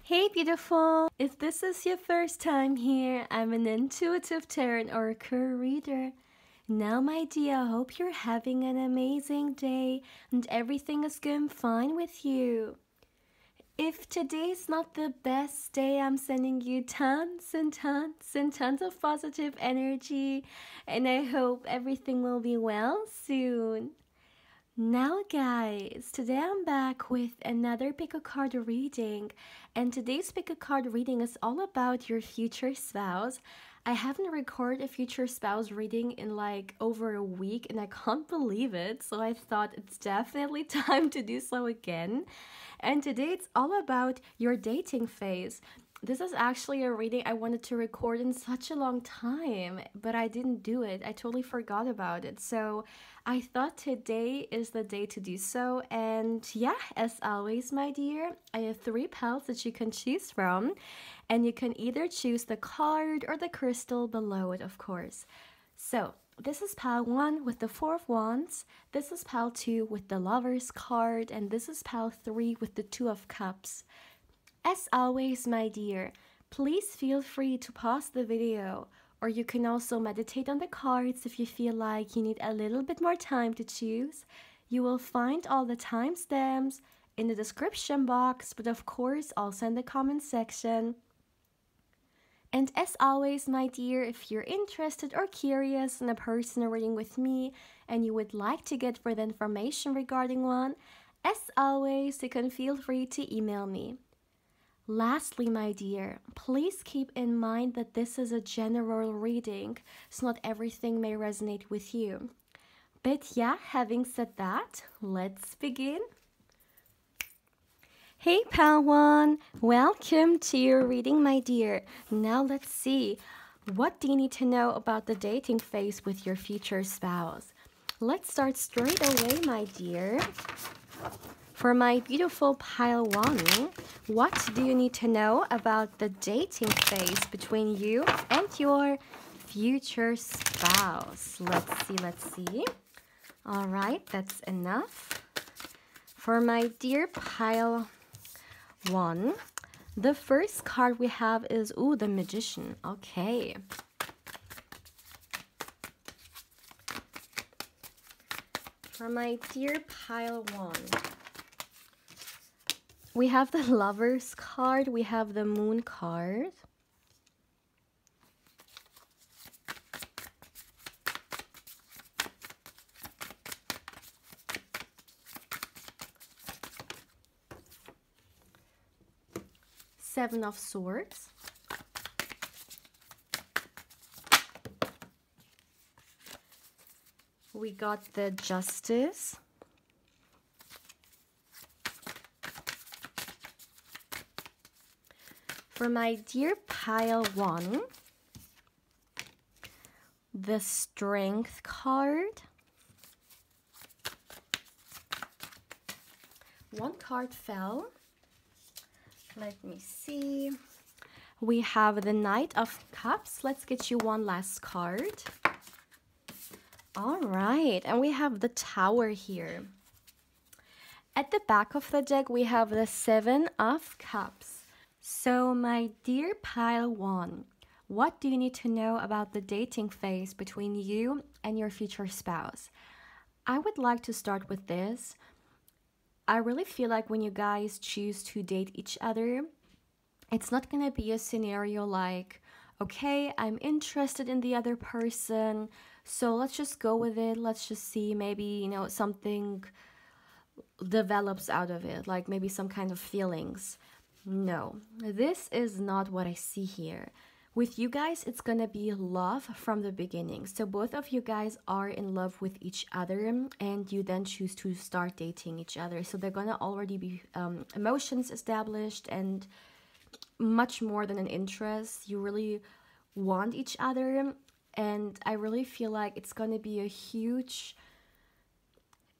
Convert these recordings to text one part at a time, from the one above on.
Hey beautiful! If this is your first time here, I'm an intuitive tarot oracle reader. Now my dear, I hope you're having an amazing day and everything is going fine with you. If today's not the best day, I'm sending you tons and tons and tons of positive energy, and I hope everything will be well soon. Now guys, today I'm back with another pick a card reading, and today's pick a card reading is all about your future spouse. I haven't recorded a future spouse reading in like over a week and I can't believe it, so I thought it's definitely time to do so again. And today it's all about your dating phase. This is actually a reading I wanted to record in such a long time, but I didn't do it. I totally forgot about it. So I thought today is the day to do so. And yeah, as always, my dear, I have 3 piles that you can choose from. And you can either choose the card or the crystal below it, of course. So this is pile 1 with the 4 of Wands. This is pile 2 with the Lovers card. And this is pile 3 with the 2 of Cups. As always, my dear, please feel free to pause the video, or you can also meditate on the cards if you feel like you need a little bit more time to choose. You will find all the timestamps in the description box, but of course also in the comment section. And as always, my dear, if you're interested or curious in a personal reading with me and you would like to get further information regarding one, as always, you can feel free to email me. Lastly, my dear, please keep in mind that this is a general reading, so not everything may resonate with you. But yeah, having said that, let's begin. Hey pal one, welcome to your reading, my dear. Now let's see, what do you need to know about the dating phase with your future spouse? Let's start straight away, my dear. For my beautiful pile 1, what do you need to know about the dating phase between you and your future spouse? Let's see. All right, that's enough. For my dear pile 1, the first card we have is, the Magician. Okay. For my dear pile 1, we have the Lovers card, we have the Moon card. Seven of Swords. We got the Justice. For my dear pile 1, the Strength card. One card fell. Let me see. We have the Knight of Cups. Let's get you one last card. All right, and we have the Tower here. At the back of the deck, we have the 7 of Cups. So, my dear pile 1, what do you need to know about the dating phase between you and your future spouse? I would like to start with this. I really feel like when you guys choose to date each other, it's not going to be a scenario like, okay, I'm interested in the other person, so let's just go with it. Let's just see, maybe, something develops out of it, like maybe some kind of feelings. No, this is not what I see here. With you guys, it's gonna be love from the beginning. So both of you guys are in love with each other and you then choose to start dating each other. So they're gonna already be emotions established and much more than an interest. You really want each other, and I really feel like it's gonna be a huge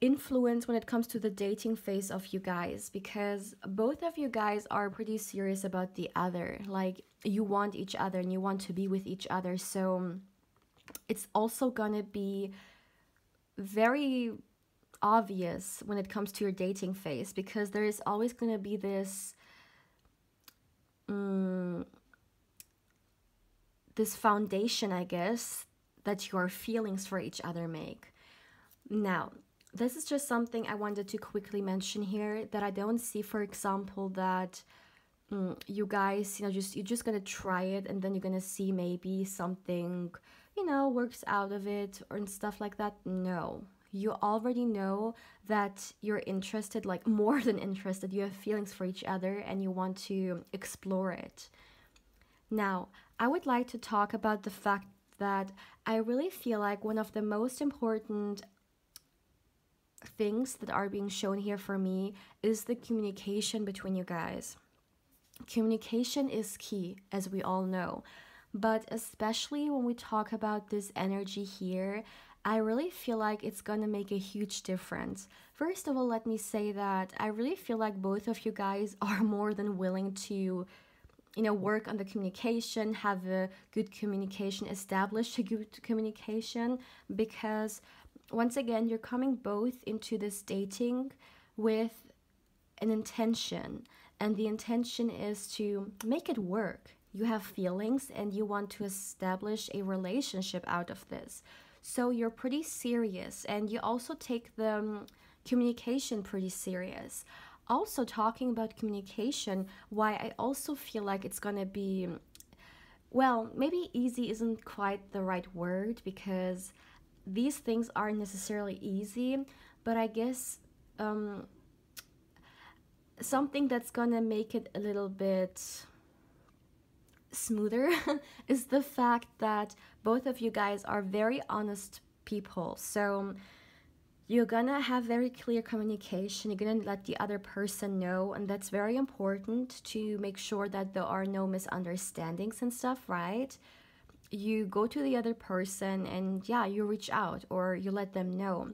influence when it comes to the dating phase of you guys, because both of you guys are pretty serious about the other. Like, you want each other and you want to be with each other. So it's also gonna be very obvious when it comes to your dating phase, because there is always gonna be this this foundation, I guess, that your feelings for each other make. Now, this is just something I wanted to quickly mention here, that I don't see, for example, that you guys, you're just gonna try it and then you're gonna see maybe something, works out of it or and stuff like that. No, you already know that you're interested, like more than interested. You have feelings for each other and you want to explore it. Now, I would like to talk about the fact that I really feel like one of the most important things that are being shown here for me is the communication between you guys. Communication is key, as we all know, but especially when we talk about this energy here, I really feel like it's gonna make a huge difference. First of all, let me say that I really feel like both of you guys are more than willing to work on the communication, have a good communication, establish a good communication, because once again, you're coming both into this dating with an intention, and the intention is to make it work. You have feelings and you want to establish a relationship out of this. So you're pretty serious, and you also take the communication pretty serious. Also, talking about communication, why I also feel like it's gonna be, well, maybe easy isn't quite the right word, because these things aren't necessarily easy, but I guess something that's gonna make it a little bit smoother is the fact that both of you guys are very honest people. So you're gonna have very clear communication. You're gonna let the other person know, and that's very important to make sure that there are no misunderstandings and stuff, right? You go to the other person and yeah, you reach out or you let them know.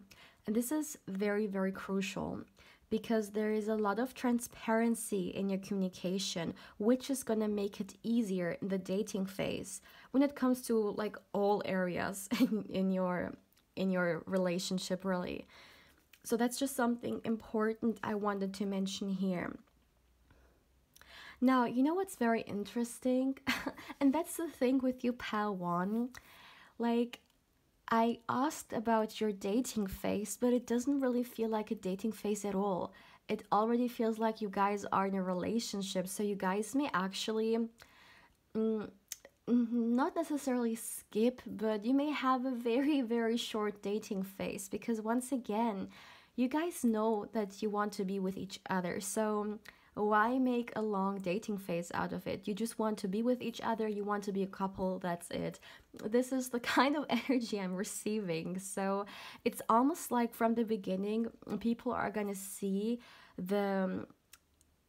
And this is very, very crucial, because there is a lot of transparency in your communication, which is gonna make it easier in the dating phase when it comes to like all areas in your relationship, really. So that's just something important I wanted to mention here. Now, you know what's very interesting? And that's the thing with you, pal one. Like, I asked about your dating phase, but it doesn't really feel like a dating phase at all. It already feels like you guys are in a relationship, so you guys may actually not necessarily skip, but you may have a very, very short dating phase, because once again, you guys know that you want to be with each other. So why make a long dating phase out of it? You just want to be with each other, you want to be a couple, that's it. This is the kind of energy I'm receiving. So it's almost like from the beginning, people are gonna see the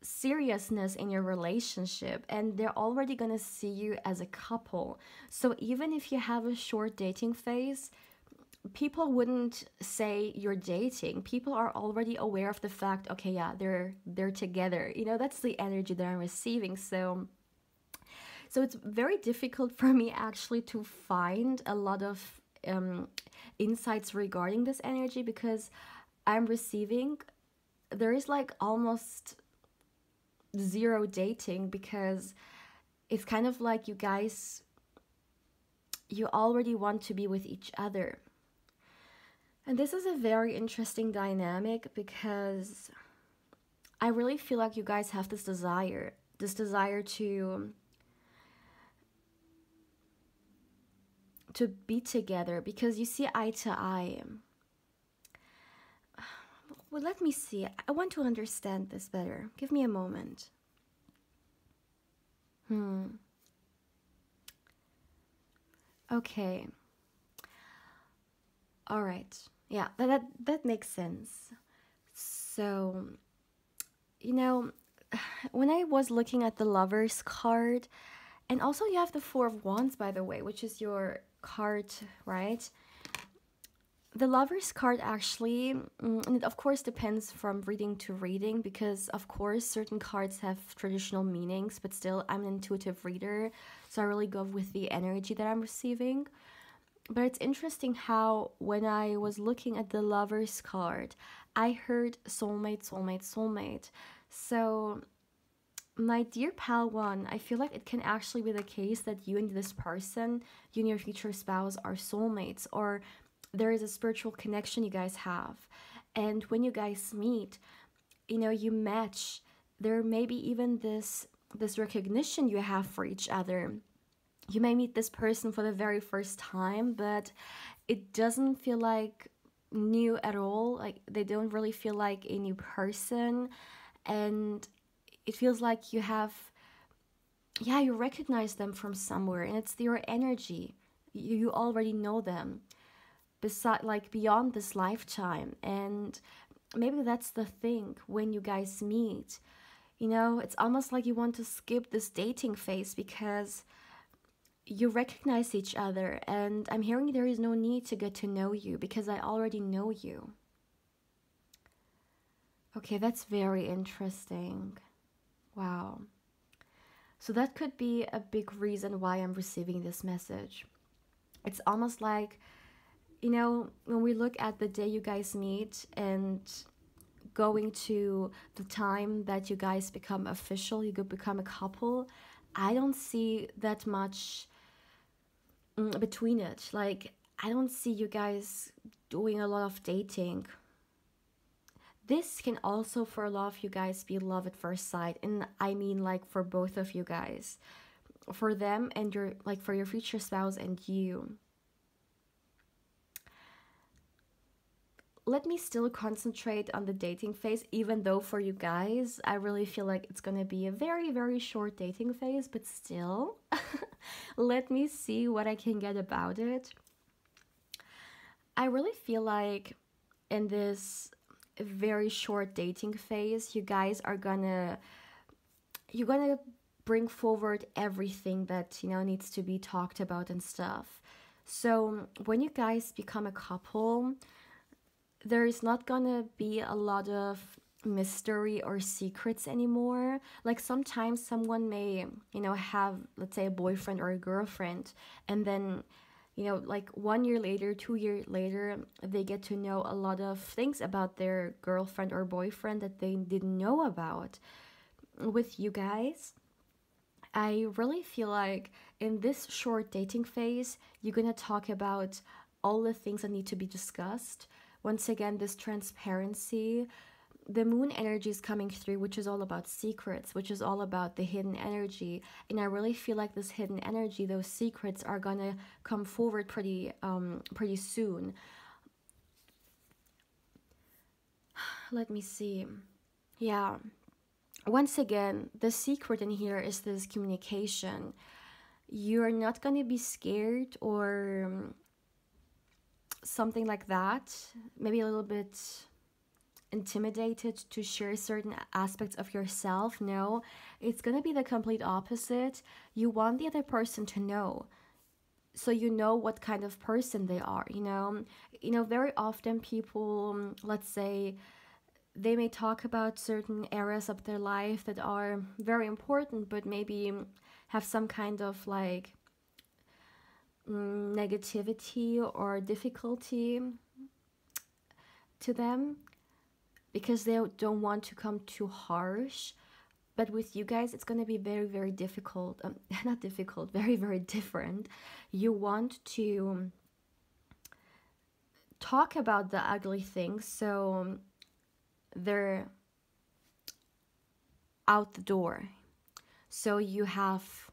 seriousness in your relationship, and they're already gonna see you as a couple. So even if you have a short dating phase, people wouldn't say you're dating. People are already aware of the fact, okay, yeah, they're together. That's the energy that I'm receiving. So it's very difficult for me actually to find a lot of insights regarding this energy, because I'm receiving, there is like almost zero dating, because it's kind of like you guys, you already want to be with each other. And this is a very interesting dynamic, because I really feel like you guys have this desire to be together, because you see eye to eye. Well, let me see. I want to understand this better. Give me a moment. Okay. All right. Yeah, that makes sense. So, when I was looking at the Lovers card, and also you have the Four of Wands, by the way, which is your card, right? The Lovers card actually, and it of course depends from reading to reading, because of course certain cards have traditional meanings, but still I'm an intuitive reader, so I really go with the energy that I'm receiving. But it's interesting how when I was looking at the Lovers card, I heard soulmate, soulmate, soulmate. So My dear pal one, I feel like it can actually be the case that you and this person, you and your future spouse, are soulmates, or there is a spiritual connection you guys have. And when you guys meet, you match. There may be even this recognition you have for each other. You may meet this person for the very first time, but it doesn't feel like new at all. Like they don't really feel like a new person, and it feels like you have, yeah, you recognize them from somewhere, and it's your energy. You already know them, beside, like, beyond this lifetime. And maybe that's the thing when you guys meet. It's almost like you want to skip this dating phase because you recognize each other, and I'm hearing there is no need to get to know you because I already know you. Okay, that's very interesting. Wow. So that could be a big reason why I'm receiving this message. It's almost like, when we look at the day you guys meet and going to the time that you guys become official, you could become a couple, I don't see that much between it. Like, I don't see you guys doing a lot of dating. This can also, for a lot of you guys, be love at first sight. And I mean, like, for both of you guys. For them and for your future spouse and you. Let me still concentrate on the dating phase, even though for you guys, I really feel like it's gonna be a very, very short dating phase, but still, let me see what I can get about it. I really feel like in this very short dating phase, you guys are you're gonna bring forward everything that, needs to be talked about and stuff. So when you guys become a couple, there is not gonna be a lot of mystery or secrets anymore. Like sometimes someone may, have, let's say, a boyfriend or a girlfriend, and then, like 1 year later, 2 years later, they get to know a lot of things about their girlfriend or boyfriend that they didn't know about. With you guys, I really feel like in this short dating phase, you're gonna talk about all the things that need to be discussed. Once again, this transparency, the moon energy is coming through, which is all about secrets, which is all about the hidden energy. And I really feel like this hidden energy, those secrets, are gonna come forward pretty soon. Let me see. Yeah. Once again, the secret in here is this communication. You're not gonna be scared or something like that, maybe a little bit intimidated to share certain aspects of yourself. No, it's gonna be the complete opposite. You want the other person to know, so you know what kind of person they are. Very often people, let's say, they may talk about certain areas of their life that are very important, but maybe have some kind of like negativity or difficulty to them because they don't want to come too harsh. But with you guys, it's going to be very, very difficult. Not difficult, very, very different. You want to talk about the ugly things, so they're out the door. So you have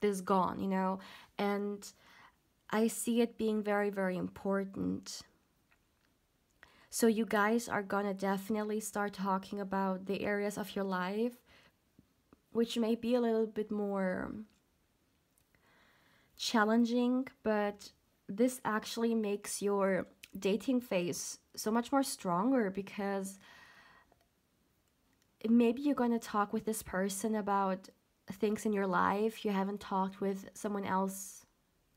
this gone, and I see it being very, very important. So you guys are gonna definitely start talking about the areas of your life which may be a little bit more challenging, but this actually makes your dating phase so much more stronger, because maybe you're going to talk with this person about things in your life you haven't talked with someone else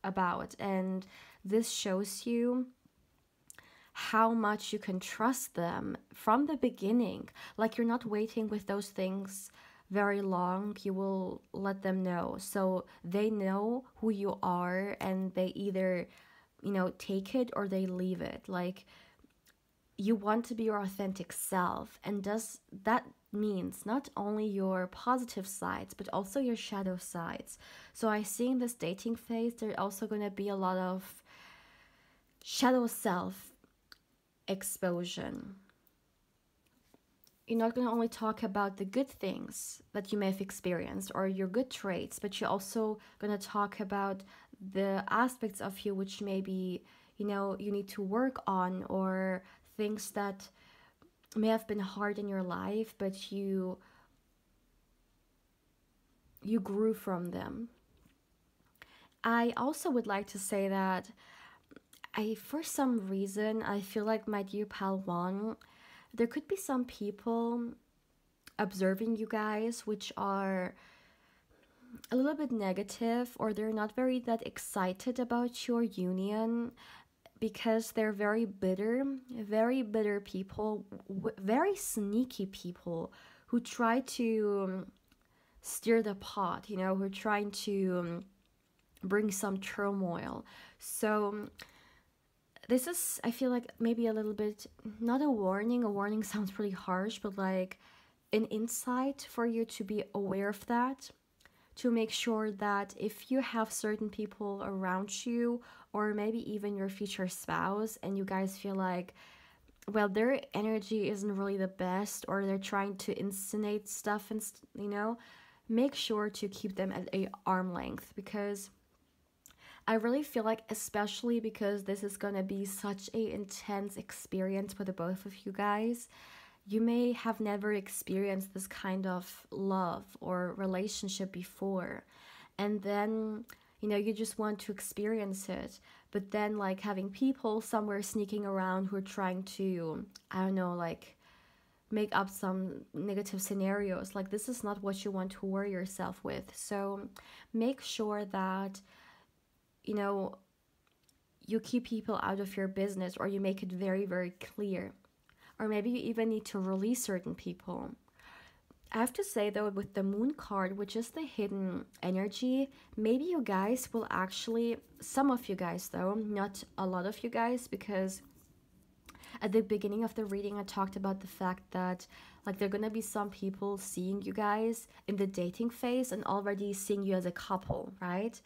about, and this shows you how much you can trust them from the beginning. Like, you're not waiting with those things very long. You will let them know, so they know who you are, and they either take it or they leave it. Like, you want to be your authentic self, and does that means, not only your positive sides, but also your shadow sides. So I see in this dating phase, there's also going to be a lot of shadow self exposure. You're not going to only talk about the good things that you may have experienced or your good traits, but you're also going to talk about the aspects of you which maybe, you know, you need to work on, or things that may have been hard in your life, but you grew from them. I also would like to say that for some reason, I feel like, my dear pal one, there could be some people observing you guys which are a little bit negative, or they're not that excited about your union, because they're very bitter people, very sneaky people who try to steer the pot, you know, who are trying to bring some turmoil. So this is, I feel like, maybe a little bit, not a warning. A warning sounds pretty harsh, but like an insight for you to be aware of that, to make sure that if you have certain people around you, or maybe even your future spouse, and you guys feel like, well, their energy isn't really the best, or they're trying to insinuate stuff, and you know, make sure to keep them at a arm length, because I really feel like, especially because this is gonna be such a intense experience for the both of you guys, you may have never experienced this kind of love or relationship before. And then, you know, you just want to experience it. But then, like, having people somewhere sneaking around who are trying to, I don't know, like, make up some negative scenarios. Like, this is not what you want to worry yourself with. So make sure that, you know, you keep people out of your business, or you make it very, very clear. Or maybe you even need to release certain people. I have to say, though, with the moon card, which is the hidden energy, maybe you guys will actually, some of you guys though, not a lot of you guys, because at the beginning of the reading I talked about the fact that, like, there are gonna be some people seeing you guys in the dating phase and already seeing you as a couple, right?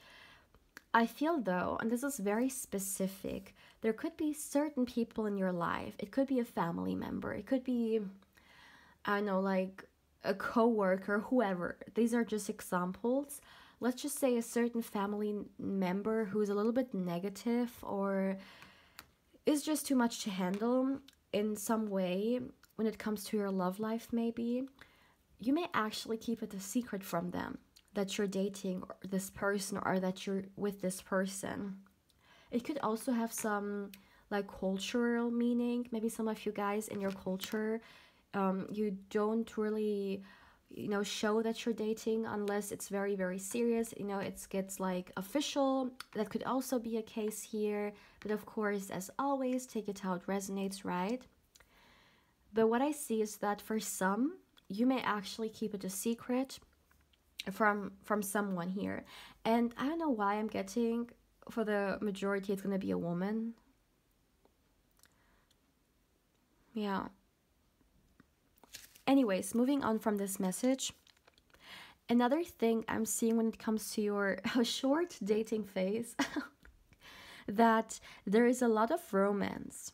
I feel, though, and this is very specific, there could be certain people in your life. It could be a family member. It could be, I don't know, like a coworker, whoever. These are just examples. Let's just say a certain family member who's a little bit negative, or is just too much to handle in some way when it comes to your love life, maybe. You may actually keep it a secret from them that you're dating this person, or that you're with this person. It could also have some, like, cultural meaning. Maybe some of you guys in your culture, you don't really, you know, show that you're dating unless it's very, very serious. You know, it gets like official. That could also be a case here. But of course, as always, take it how it resonates, right? But what I see is that for some, you may actually keep it a secret from someone here. And I don't know why I'm getting, for the majority, it's gonna be a woman. Yeah. Anyways, moving on from this message. Another thing I'm seeing when it comes to your short dating phase, that there is a lot of romance.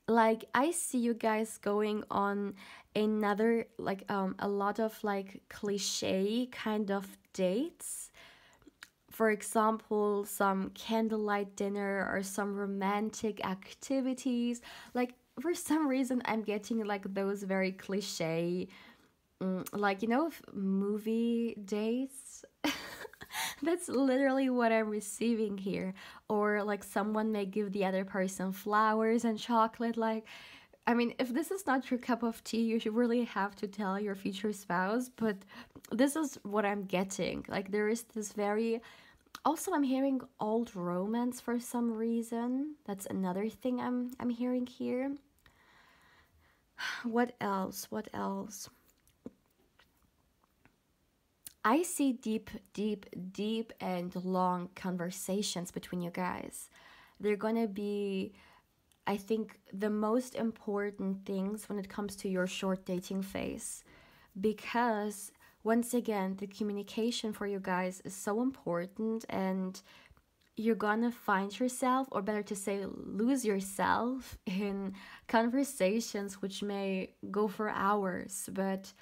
Like, I see you guys going on another, like, a lot of, like, cliche kind of dates. For example, some candlelight dinner or some romantic activities. Like, for some reason, I'm getting, like, those very cliche, like, you know, movie dates. That's literally what I'm receiving here. Or, like, someone may give the other person flowers and chocolate. Like, I mean, if this is not your cup of tea, you should really have to tell your future spouse. But this is what I'm getting. Like, there is this very... Also, I'm hearing old romance for some reason. That's another thing I'm hearing here. What else? What else? I see deep, deep, deep and long conversations between you guys. They're gonna be I think, the most important things when it comes to your short dating phase. Because, once again, the communication for you guys is so important, and you're gonna find yourself, or better to say, lose yourself in conversations which may go for hours, but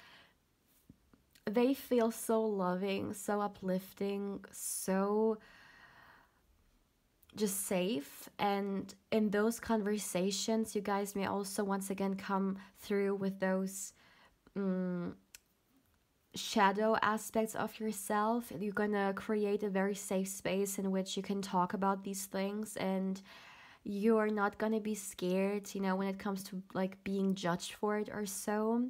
they feel so loving, so uplifting, so just safe. And in those conversations, you guys may also once again come through with those shadow aspects of yourself. You're gonna create a very safe space in which you can talk about these things, and you're not gonna be scared, you know, when it comes to like being judged for it or so.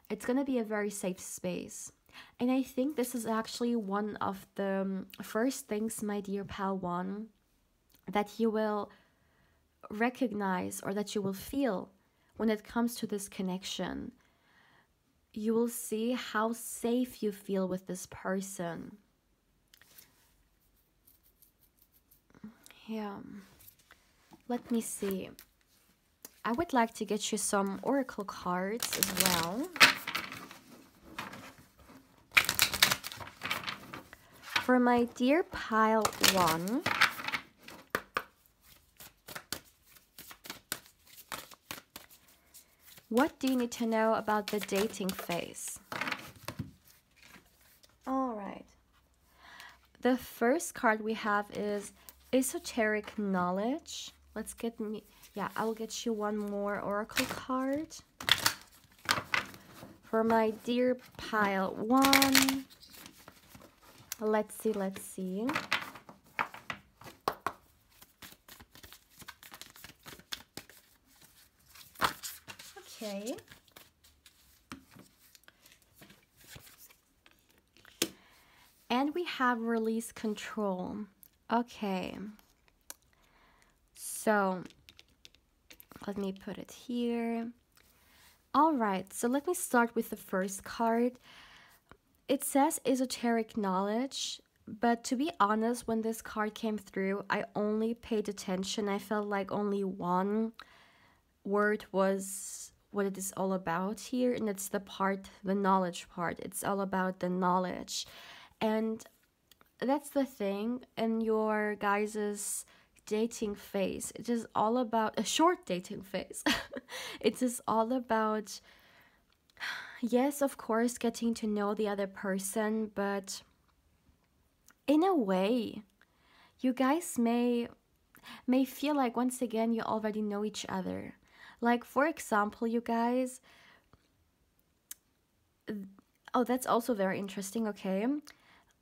It's gonna be a very safe space. And I think this is actually one of the first things, my dear pal one, that you will recognize, or that you will feel when it comes to this connection. You will see how safe you feel with this person. Yeah. Let me see. I would like to get you some oracle cards as well. For my dear pile one, what do you need to know about the dating phase? All right. The first card we have is esoteric knowledge. Let's get me, yeah, I will get you one more oracle card. For my dear pile one, let's see. Okay. And we have release control. Okay. So, let me put it here. All right, so let me start with the first card. It says esoteric knowledge, but to be honest, when this card came through, I only paid attention. I felt like only one word was what it is all about here, and it's the knowledge part. It's all about the knowledge. And that's the thing in your guys's dating phase. It is all about a short dating phase. It is all about, yes, of course, getting to know the other person, but in a way, you guys may feel like, once again, you already know each other. Like, for example, you guys, oh, that's also very interesting. Okay,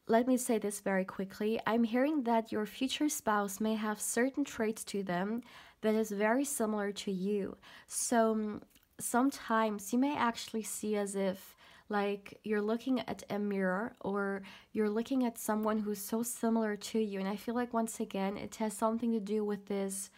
let me say this very quickly. I'm hearing that your future spouse may have certain traits to them that is very similar to you. So sometimes you may actually see as if like you're looking at a mirror, or you're looking at someone who's so similar to you. And I feel like, once again, it has something to do with this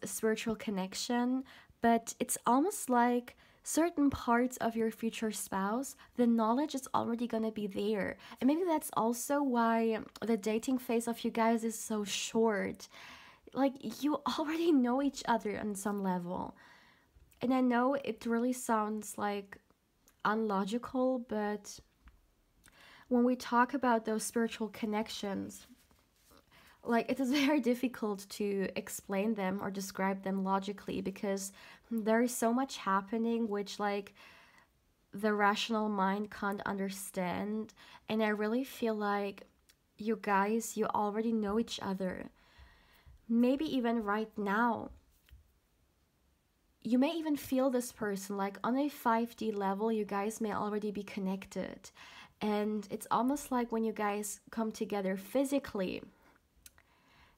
spiritual connection, but it's almost like certain parts of your future spouse, the knowledge is already gonna be there. And maybe that's also why the dating phase of you guys is so short. Like, you already know each other on some level. And I know it really sounds like unlogical, but when we talk about those spiritual connections, like, it is very difficult to explain them or describe them logically, because there is so much happening which, like, the rational mind can't understand. And I really feel like you guys, you already know each other. Maybe even right now, you may even feel this person, like on a 5D level, you guys may already be connected. And it's almost like when you guys come together physically,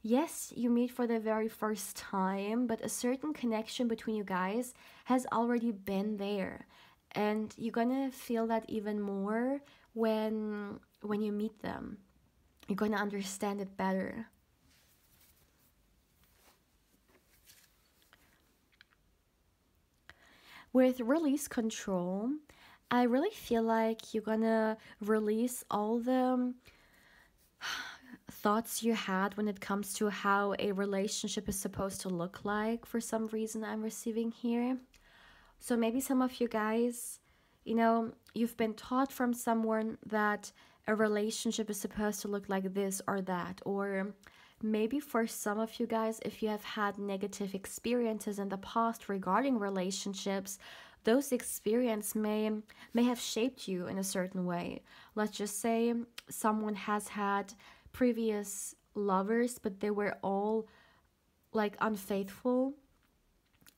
yes, you meet for the very first time, but a certain connection between you guys has already been there. And you're gonna feel that even more when you meet them. You're gonna understand it better. With release control, I really feel like you're gonna release all the thoughts you had when it comes to how a relationship is supposed to look like, for some reason I'm receiving here. So maybe some of you guys, you know, you've been taught from someone that a relationship is supposed to look like this or that. Or maybe for some of you guys, if you have had negative experiences in the past regarding relationships, those experiences may have shaped you in a certain way. Let's just say someone has had previous lovers, but they were all like unfaithful,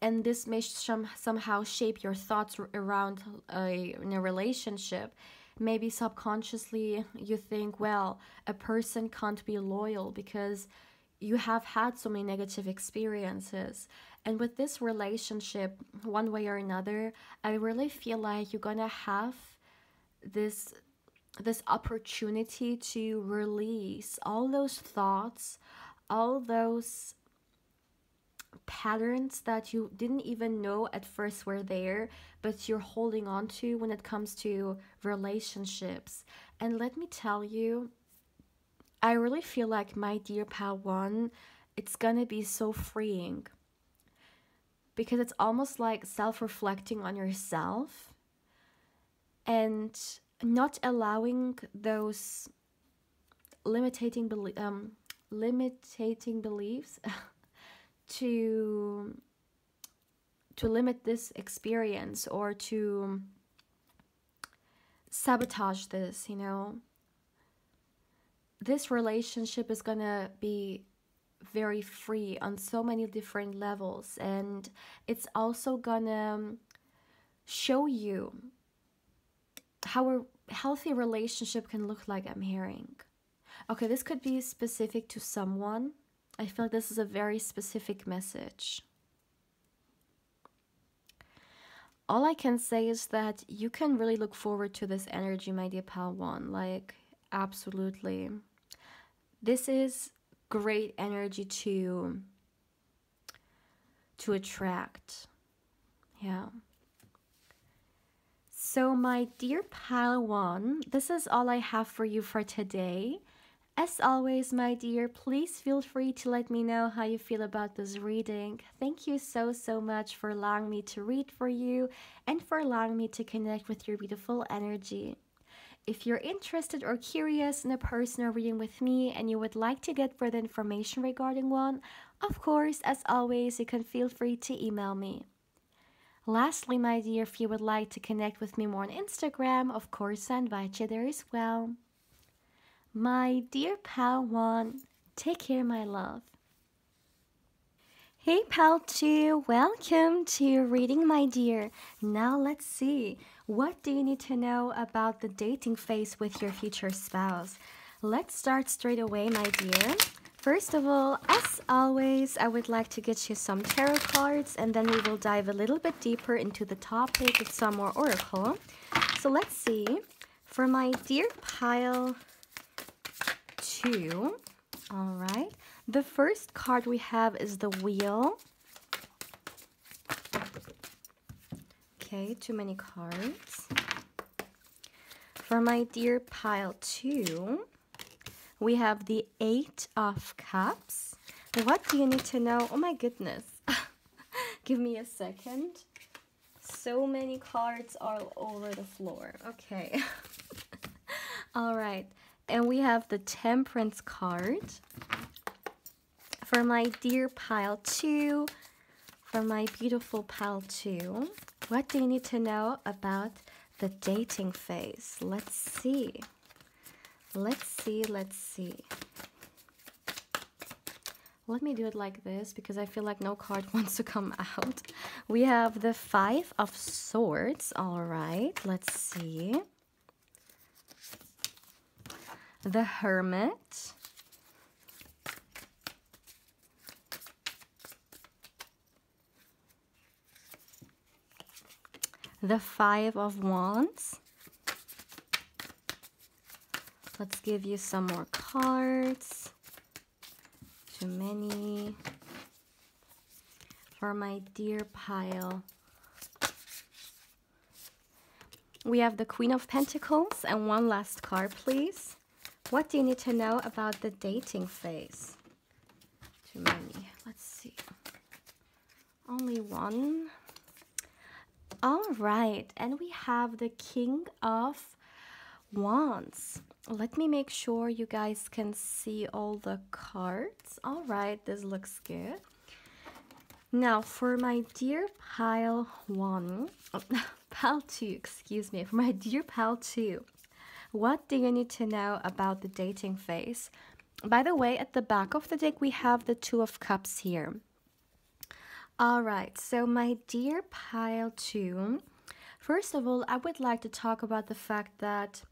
and this may somehow shape your thoughts around in a relationship. Maybe subconsciously you think, well, a person can't be loyal because you have had so many negative experiences. And with this relationship, one way or another, I really feel like you're gonna have this opportunity to release all those thoughts, all those patterns that you didn't even know at first were there, but you're holding on to when it comes to relationships. And let me tell you, I really feel like, my dear pal one, it's gonna be so freeing, because it's almost like self-reflecting on yourself and not allowing those limiting beliefs to limit this experience or to sabotage this, you know. This relationship is gonna be very free on so many different levels, and it's also gonna show you how a healthy relationship can look like, I'm hearing. Okay, this could be specific to someone. I feel like this is a very specific message. All I can say is that you can really look forward to this energy, my dear pal one. Like, absolutely. This is great energy to attract. Yeah. So my dear pal one, this is all I have for you for today. As always, my dear, please feel free to let me know how you feel about this reading. Thank you so much for allowing me to read for you and for allowing me to connect with your beautiful energy. If you're interested or curious in a personal reading with me and you would like to get further information regarding one, of course, as always, you can feel free to email me. Lastly, my dear, if you would like to connect with me more on Instagram, of course, I invite you there as well. My dear pal one, take care, my love. Hey pal 2, welcome to your reading, my dear. Now let's see, what do you need to know about the dating phase with your future spouse? Let's start straight away, my dear. First of all, as always, I would like to get you some tarot cards, and then we will dive a little bit deeper into the topic with some more oracle. So let's see, for my dear pile 2, all right. The first card we have is the Wheel. Okay, too many cards. For my dear pile 2, we have the 8 of Cups. What do you need to know? Oh my goodness. Give me a second. So many cards all over the floor. Okay. All right. And we have the Temperance card. For my dear pile 2, for my beautiful pile 2, what do you need to know about the dating phase? Let's see. Let's see. Let me do it like this because I feel like no card wants to come out. We have the 5 of Swords. All right, let's see. The Hermit. The 5 of Wands. Let's give you some more cards. Too many. For my dear pile, we have the Queen of Pentacles, and one last card, please. What do you need to know about the dating phase? Too many. Let's see. Only one. All right, and we have the King of Wands. Let me make sure you guys can see all the cards. All right, this looks good. Now, for my dear pile 1, pile 2, excuse me, for my dear pile 2, what do you need to know about the dating phase? By the way, at the back of the deck, we have the Two of Cups here. All right, so my dear pile 2, first of all, I would like to talk about the fact that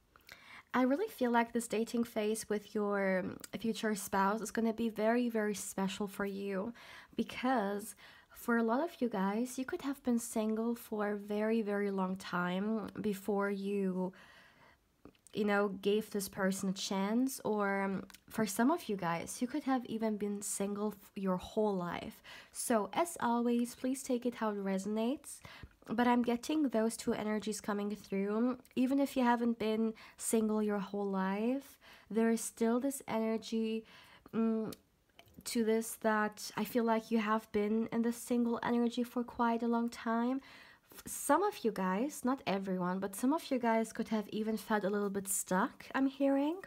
I really feel like this dating phase with your future spouse is going to be very, very special for you, because for a lot of you guys, you could have been single for a very, very long time before you gave this person a chance. Or for some of you guys, you could have even been single your whole life. So as always, please take it how it resonates. But I'm getting those two energies coming through. Even if you haven't been single your whole life, there is still this energy to this, that I feel like you have been in the single energy for quite a long time. Some of you guys, not everyone, but some of you guys could have even felt a little bit stuck, I'm hearing.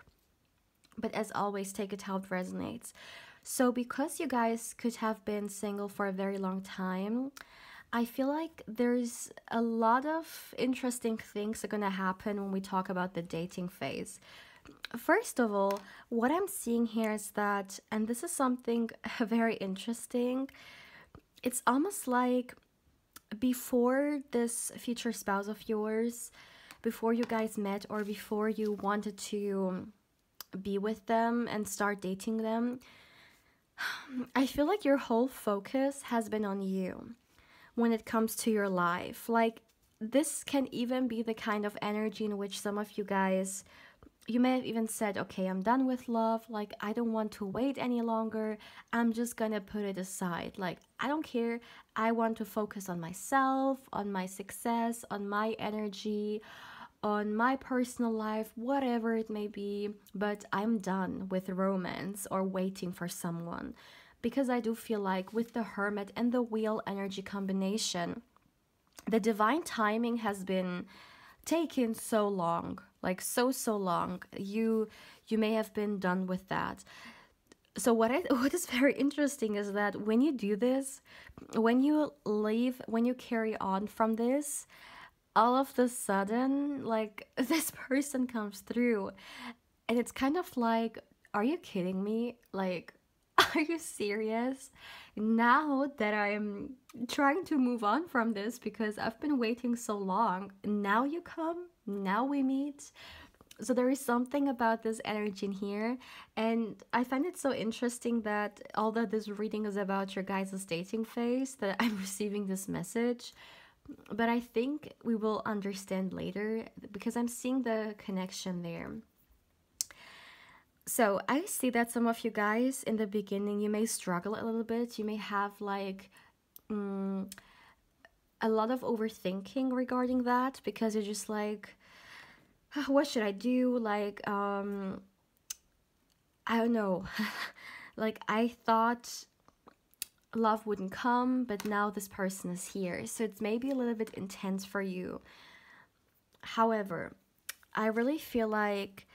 But as always, take it how it resonates. So because you guys could have been single for a very long time, I feel like there's a lot of interesting things are gonna happen when we talk about the dating phase. First of all, what I'm seeing here is that, and this is something very interesting, it's almost like before this future spouse of yours, before you guys met or before you wanted to be with them and start dating them, I feel like your whole focus has been on you when it comes to your life. Like, this can even be the kind of energy in which some of you guys, you may have even said, okay, I'm done with love. Like, I don't want to wait any longer. I'm just gonna put it aside. Like, I don't care. I want to focus on myself, on my success, on my energy, on my personal life, whatever it may be. But I'm done with romance or waiting for someone. Because I do feel like with the Hermit and the Wheel energy combination, the divine timing has been taken so long, like so long. You may have been done with that. So what is very interesting is that when you do this, when you leave, when you carry on from this, all of the sudden, like, this person comes through, and it's kind of like, are you kidding me? Like, are you serious? Now that I'm trying to move on from this because I've been waiting so long, now you come, now we meet. So there is something about this energy in here, and I find it so interesting that although this reading is about your guys' dating phase, that I'm receiving this message. But I think we will understand later because I'm seeing the connection there. So I see that some of you guys in the beginning, you may struggle a little bit. You may have like a lot of overthinking regarding that, because you're just like, "Ah, what should I do?" Like, I don't know. Like, I thought love wouldn't come, but now this person is here. So it's maybe a little bit intense for you. However, I really feel like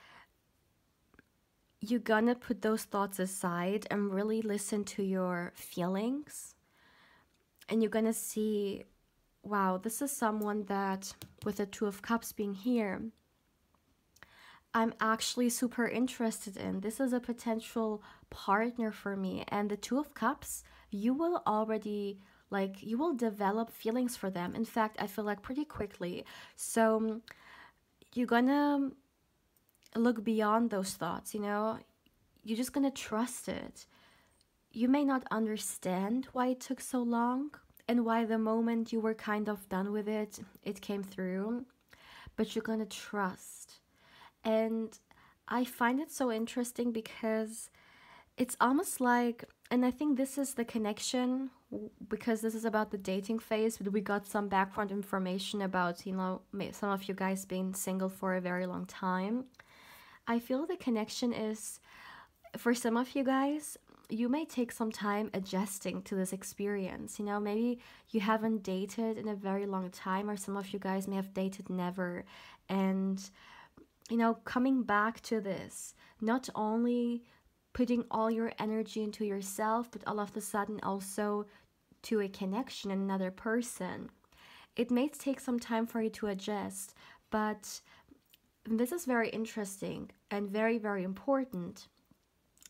you're gonna put those thoughts aside and really listen to your feelings. And you're gonna see, wow, this is someone that, with the Two of Cups being here, I'm actually super interested in. This is a potential partner for me. And the Two of Cups, you will already, like, you will develop feelings for them. In fact, I feel like pretty quickly. So you're gonna look beyond those thoughts, you're just gonna trust it. You may not understand why it took so long and why the moment you were kind of done with it, it came through, but you're gonna trust. And I find it so interesting because it's almost like, and I think this is the connection, because this is about the dating phase, but we got some background information about, some of you guys being single for a very long time. I feel the connection is, for some of you guys, you may take some time adjusting to this experience. You know, maybe you haven't dated in a very long time, or some of you guys may have dated never. And, you know, coming back to this, not only putting all your energy into yourself, but all of a sudden also to a connection, another person. It may take some time for you to adjust, but this is very interesting and very, very important.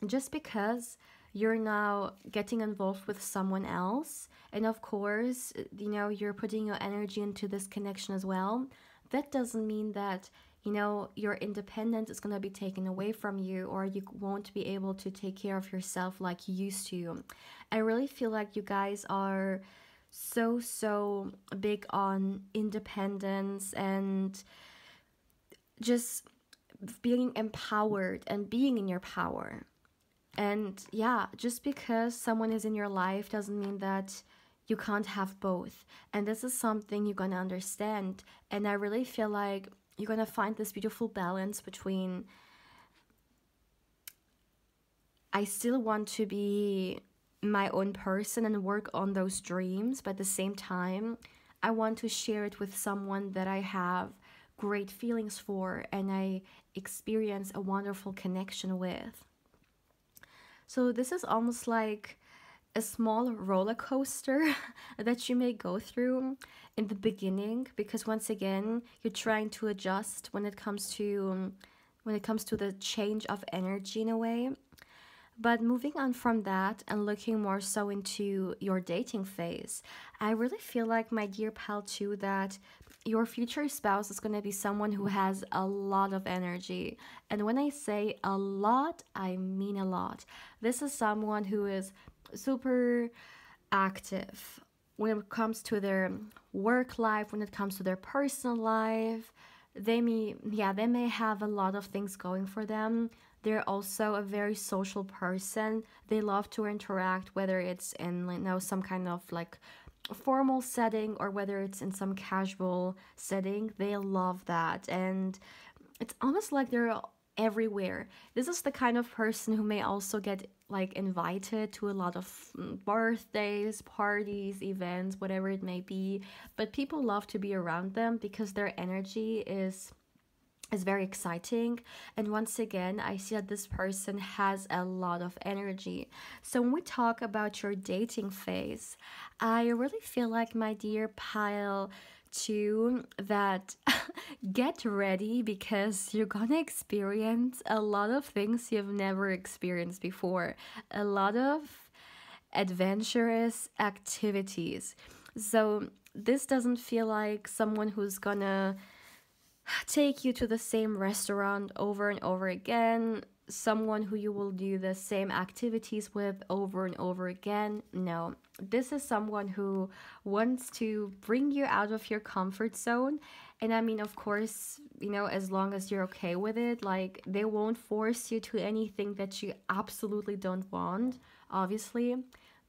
Just because you're now getting involved with someone else, and of course, you know, you're putting your energy into this connection as well, that doesn't mean that, you know, your independence is going to be taken away from you, or you won't be able to take care of yourself like you used to. I really feel like you guys are so big on independence and just being empowered and being in your power. And yeah, just because someone is in your life doesn't mean that you can't have both. And this is something you're gonna understand. And I really feel like you're gonna find this beautiful balance between, I still want to be my own person and work on those dreams, but at the same time, I want to share it with someone that I have great feelings for and I experience a wonderful connection with. So this is almost like a small roller coaster that you may go through in the beginning, because once again, you're trying to adjust when it comes to the change of energy in a way. But moving on from that and looking more so into your dating phase, I really feel like, my dear pal, too, that your future spouse is going to be someone who has a lot of energy. And when I say a lot, I mean a lot. This is someone who is super active when it comes to their work life, when it comes to their personal life. They may have a lot of things going for them. They're also a very social person. They love to interact, whether it's in, you know, some kind of like formal setting or whether it's in some casual setting. They love that, and it's almost like they're everywhere. This is the kind of person who may also get like invited to a lot of birthdays, parties, events, whatever it may be, but people love to be around them because their energy is very exciting. And once again, I see that this person has a lot of energy. So when we talk about your dating phase, I really feel like, my dear pile, too, that get ready, because you're gonna experience a lot of things you've never experienced before. A lot of adventurous activities. So this doesn't feel like someone who's gonna take you to the same restaurant over and over again, someone who you will do the same activities with over and over again. No, this is someone who wants to bring you out of your comfort zone. And I mean, of course, you know, as long as you're okay with it, like, they won't force you to anything that you absolutely don't want, obviously,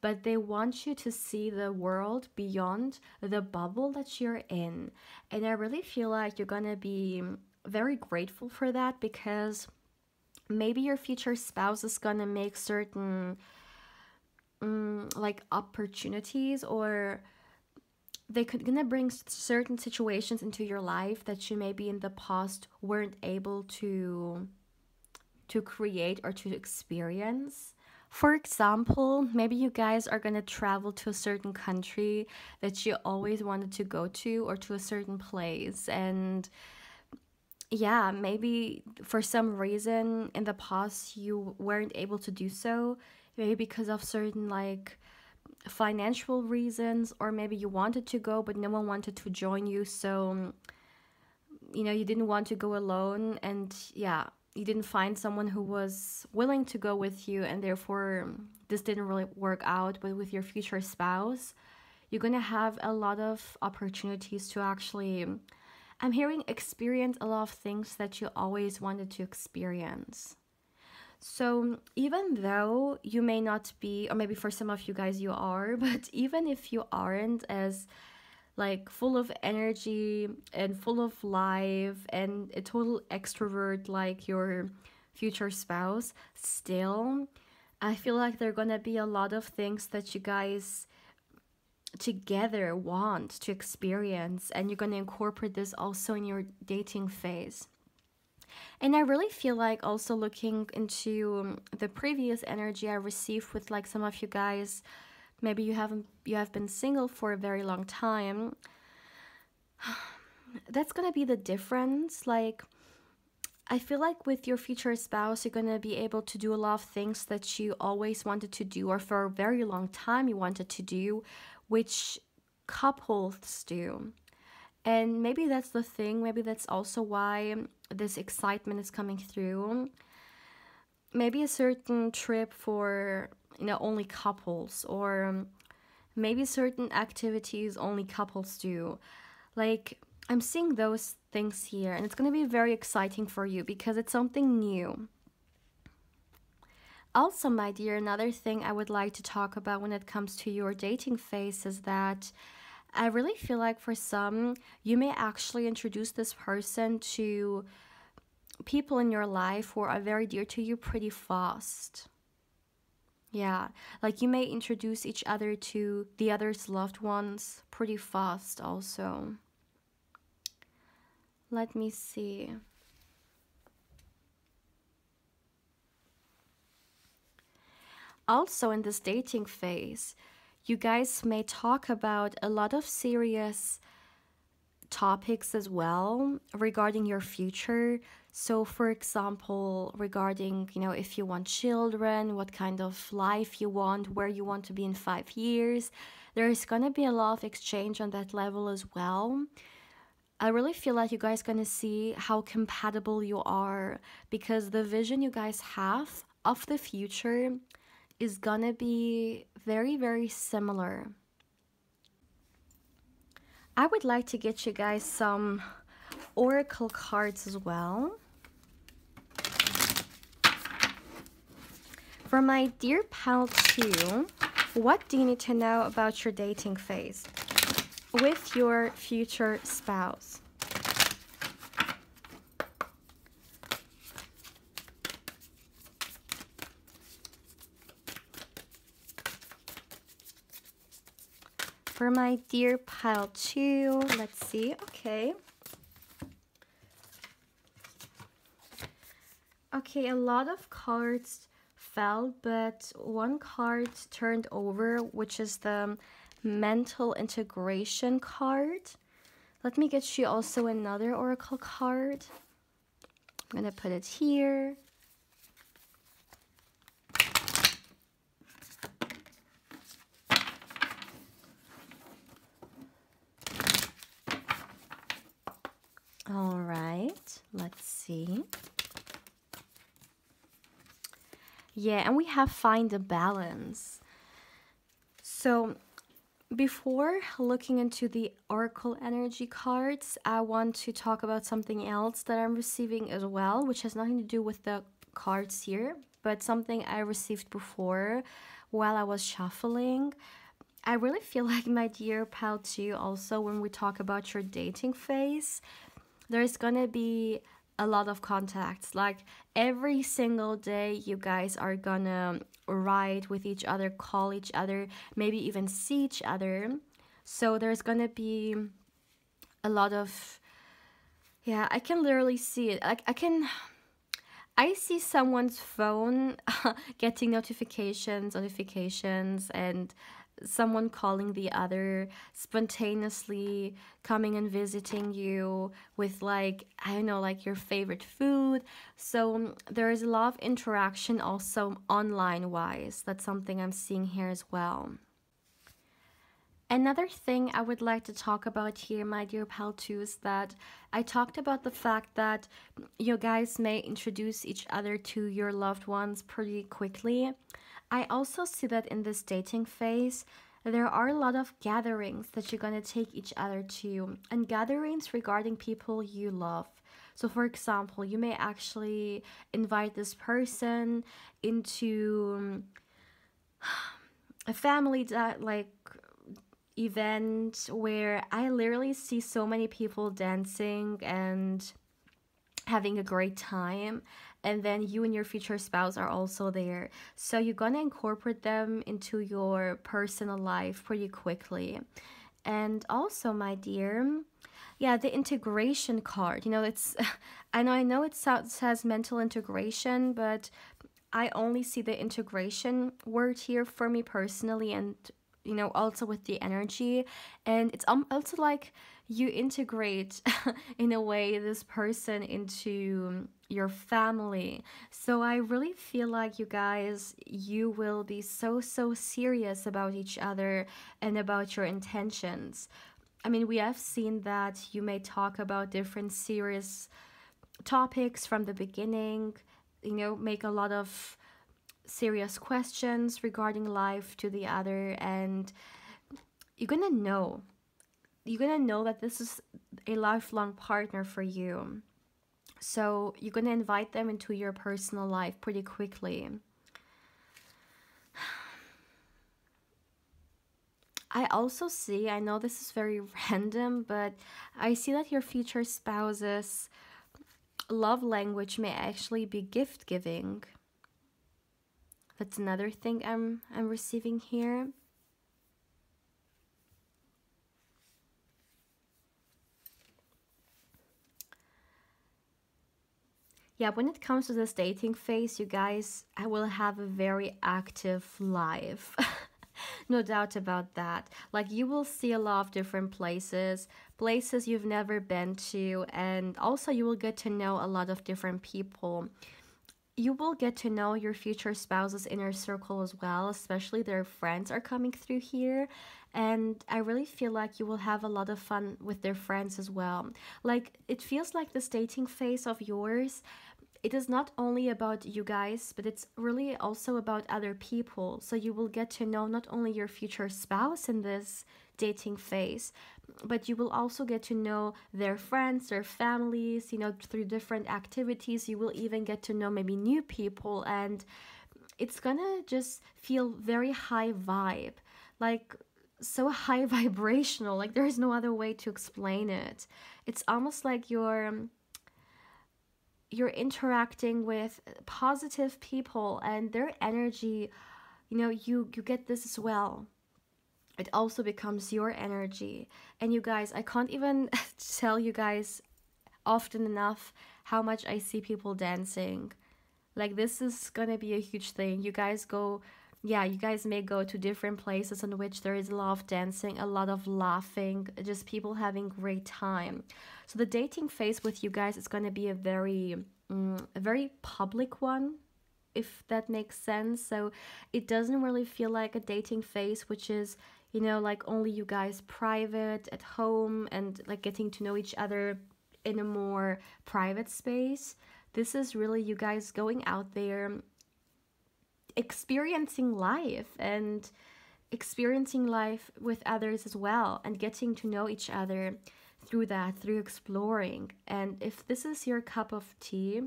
but they want you to see the world beyond the bubble that you're in. And I really feel like you're gonna be very grateful for that, because maybe your future spouse is gonna make certain like opportunities, or they could gonna bring certain situations into your life that you maybe in the past weren't able to create or to experience. For example, maybe you guys are going to travel to a certain country that you always wanted to go to, or to a certain place. And yeah, maybe for some reason in the past you weren't able to do so. Maybe because of certain like financial reasons, or maybe you wanted to go but no one wanted to join you. So, you know, you didn't want to go alone, and yeah, you didn't find someone who was willing to go with you, and therefore this didn't really work out. But with your future spouse, you're gonna have a lot of opportunities to actually, I'm hearing, experience a lot of things that you always wanted to experience. So even though you may not be, or maybe for some of you guys you are, but even if you aren't as like full of energy and full of life and a total extrovert like your future spouse, still I feel like there are gonna be a lot of things that you guys together want to experience, and you're gonna incorporate this also in your dating phase. And I really feel like, also looking into the previous energy I received with like some of you guys, maybe you have been single for a very long time. That's gonna be the difference. Like, I feel like with your future spouse, you're gonna be able to do a lot of things that you always wanted to do, or for a very long time you wanted to do, which couples do. And maybe that's the thing, maybe that's also why this excitement is coming through. Maybe a certain trip for, you know, only couples, or maybe certain activities only couples do. Like, I'm seeing those things here, and it's going to be very exciting for you because it's something new. Also, my dear, another thing I would like to talk about when it comes to your dating phase is that I really feel like for some, you may actually introduce this person to people in your life who are very dear to you pretty fast. Yeah, like you may introduce each other to the other's loved ones pretty fast also. Let me see. Also, in this dating phase, you guys may talk about a lot of serious topics as well regarding your future. So for example, regarding, you know, if you want children, what kind of life you want, where you want to be in 5 years, there is going to be a lot of exchange on that level as well. I really feel like you guys going to see how compatible you are, because the vision you guys have of the future is gonna be very, very similar. I would like to get you guys some oracle cards as well. For my dear pal 2, what do you need to know about your dating phase with your future spouse? For my dear pile 2, let's see. Okay. Okay, a lot of cards fell, but one card turned over, which is the mental integration card. Let me get you also another oracle card. I'm gonna put it here. All right, let's see. Yeah, and we have find a balance. So before looking into the oracle energy cards, I want to talk about something else that I'm receiving as well, which has nothing to do with the cards here, but something I received before while I was shuffling. I really feel like, my dear pal 2, also when we talk about your dating phase, there's gonna be a lot of contacts. Like every single day you guys are gonna write with each other, call each other, maybe even see each other. So there's gonna be a lot of, yeah, I can literally see it. Like I see someone's phone getting notifications, and someone calling the other, spontaneously coming and visiting you with, like, I don't know, like your favorite food. So there is a lot of interaction also online wise. That's something I'm seeing here as well. Another thing I would like to talk about here, my dear pal 2, is that I talked about the fact that you guys may introduce each other to your loved ones pretty quickly. I also see that in this dating phase, there are a lot of gatherings that you're going to take each other to, and gatherings regarding people you love. So for example, you may actually invite this person into a family that, like, event where I literally see so many people dancing and having a great time, and then you and your future spouse are also there, so you're gonna incorporate them into your personal life pretty quickly. And also, my dear, yeah, the integration card, it's I know it says mental integration, but I only see the integration word here for me personally, and also with the energy. And it's also like you integrate in a way this person into your family. So I really feel like you will be so serious about each other and about your intentions. I mean, we have seen that you may talk about different serious topics from the beginning, make a lot of serious questions regarding life to the other, and you're gonna know that this is a lifelong partner for you. So you're gonna invite them into your personal life pretty quickly. I also see, I know this is very random, but I see that your future spouse's love language may actually be gift giving. That's another thing I'm receiving here. Yeah, when it comes to this dating phase, you guys, I will have a very active life. No doubt about that. Like, you will see a lot of different places you've never been to, and also you will get to know a lot of different people. You will get to know your future spouse's inner circle as well, especially their friends are coming through here. And I really feel like you will have a lot of fun with their friends as well. Like, it feels like this dating phase of yours, it is not only about you guys, but it's really also about other people. So you will get to know not only your future spouse in this dating phase, but you will also get to know their friends, their families, through different activities. You will even get to know maybe new people, and it's gonna just feel very high vibe, like so high vibrational, like there's no other way to explain it. It's almost like you're interacting with positive people, and their energy, you get this as well. It also becomes your energy. And you guys, I can't even tell you guys often enough how much I see people dancing. Like, this is gonna be a huge thing. You guys may go to different places in which there is a lot of dancing, a lot of laughing, just people having great time. So the dating phase with you guys is gonna be a very public one, if that makes sense. So it doesn't really feel like a dating phase, which is, like only you guys private at home and like getting to know each other in a more private space. This is really you guys going out there, experiencing life and experiencing life with others as well, and getting to know each other through exploring. And if this is your cup of tea,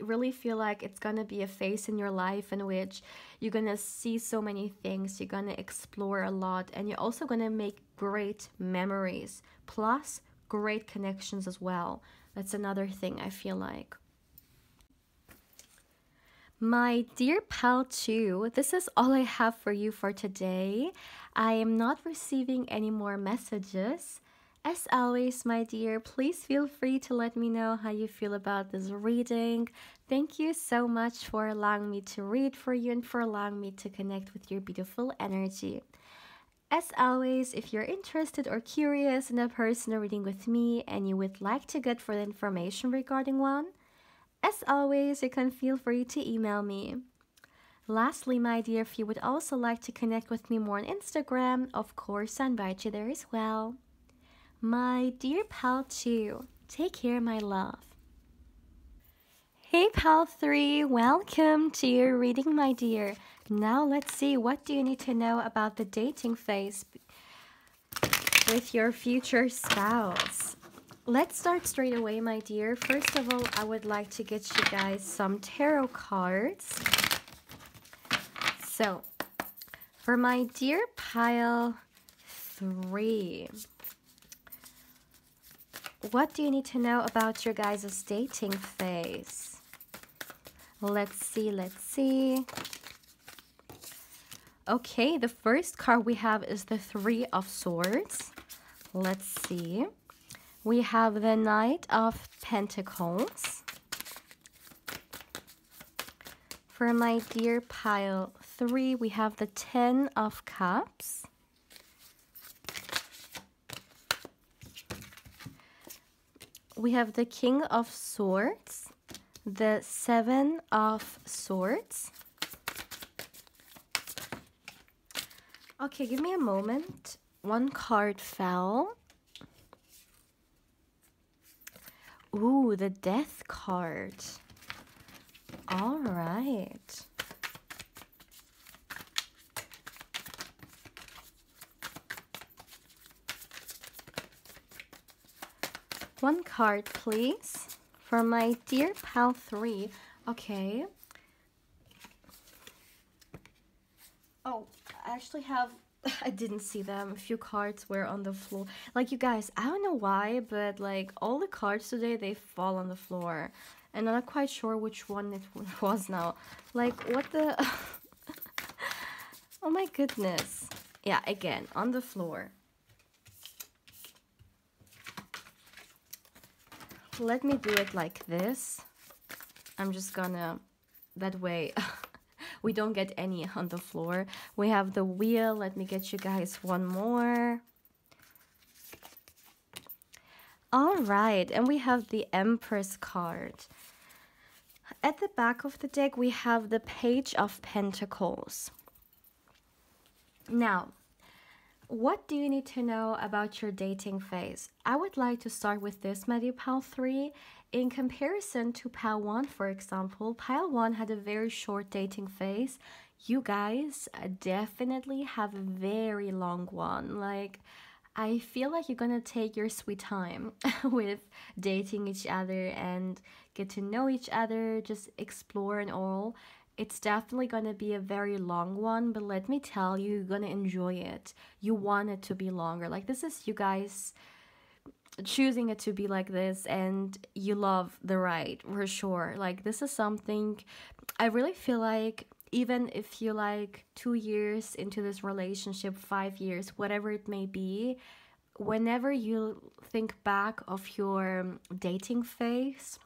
really feel like it's gonna be a phase in your life in which you're gonna see so many things, you're gonna explore a lot, and you're also gonna make great memories, plus great connections as well. That's another thing I feel like. My dear pal 2, this is all I have for you for today. I am not receiving any more messages. As always, my dear, please feel free to let me know how you feel about this reading. Thank you so much for allowing me to read for you and for allowing me to connect with your beautiful energy. As always, if you're interested or curious in a personal reading with me and you would like to get further information regarding one, as always, you can feel free to email me. Lastly, my dear, if you would also like to connect with me more on Instagram, of course, I invite you there as well. My dear pal 2, take care, my love. Hey pal 3, welcome to your reading, my dear. Now let's see, what do you need to know about the dating phase with your future spouse? Let's start straight away, my dear. First of all, I would like to get you guys some tarot cards. So, for my dear pile 3. What do you need to know about your guys' dating phase? Let's see, let's see. Okay, the first card we have is the 3 of Swords. Let's see. We have the Knight of Pentacles. For my dear pile 3, we have the 10 of Cups. We have the King of Swords, the 7 of Swords. Okay, give me a moment. One card fell. Ooh, the Death card. All right. One card, please, for my dear pal 3. Okay. Oh, I actually have, I didn't see them. A few cards were on the floor. Like, you guys, I don't know why, but like all the cards today, they fall on the floor. And I'm not quite sure which one it was now. Like, what the... Oh my goodness. Yeah, again, on the floor. Let me do it like this. I'm just gonna... That way, we don't get any on the floor. We have the Wheel. Let me get you guys one more. All right, and we have the Empress card. At the back of the deck, we have the Page of Pentacles. Now, what do you need to know about your dating phase? I would like to start with this, my dear pal 3. In comparison to pal 1, for example, pal 1 had a very short dating phase. You guys definitely have a very long one. Like, I feel like you're gonna take your sweet time with dating each other and get to know each other, just explore and all. It's definitely gonna be a very long one, but let me tell you, you're gonna enjoy it. You want it to be longer. Like, this is you guys choosing it to be like this, and you love the ride for sure. Like, this is something I really feel like, even if you like 2 years into this relationship, 5 years, whatever it may be, whenever you think back of your dating phase,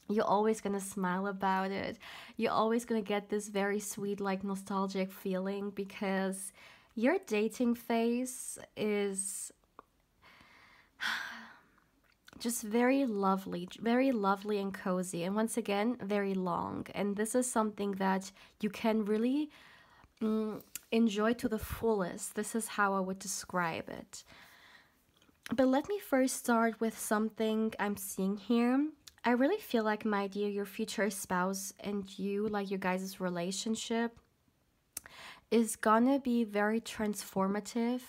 you're always gonna smile about it. You're always gonna get this very sweet, like, nostalgic feeling, because your dating phase is just very lovely and cozy, and once again, very long. And this is something that you can really enjoy to the fullest. This is how I would describe it. But let me first start with something I'm seeing here. I really feel like, my dear, your future spouse and you, like your guys' relationship, is gonna be very transformative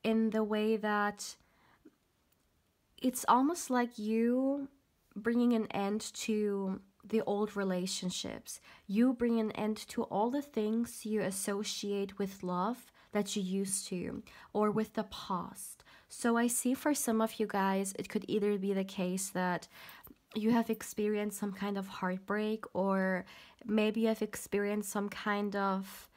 in the way that it's almost like you bringing an end to the old relationships. You bring an end to all the things you associate with love that you used to, or with the past. So I see for some of you guys, it could either be the case that you have experienced some kind of heartbreak, or maybe you have experienced some kind of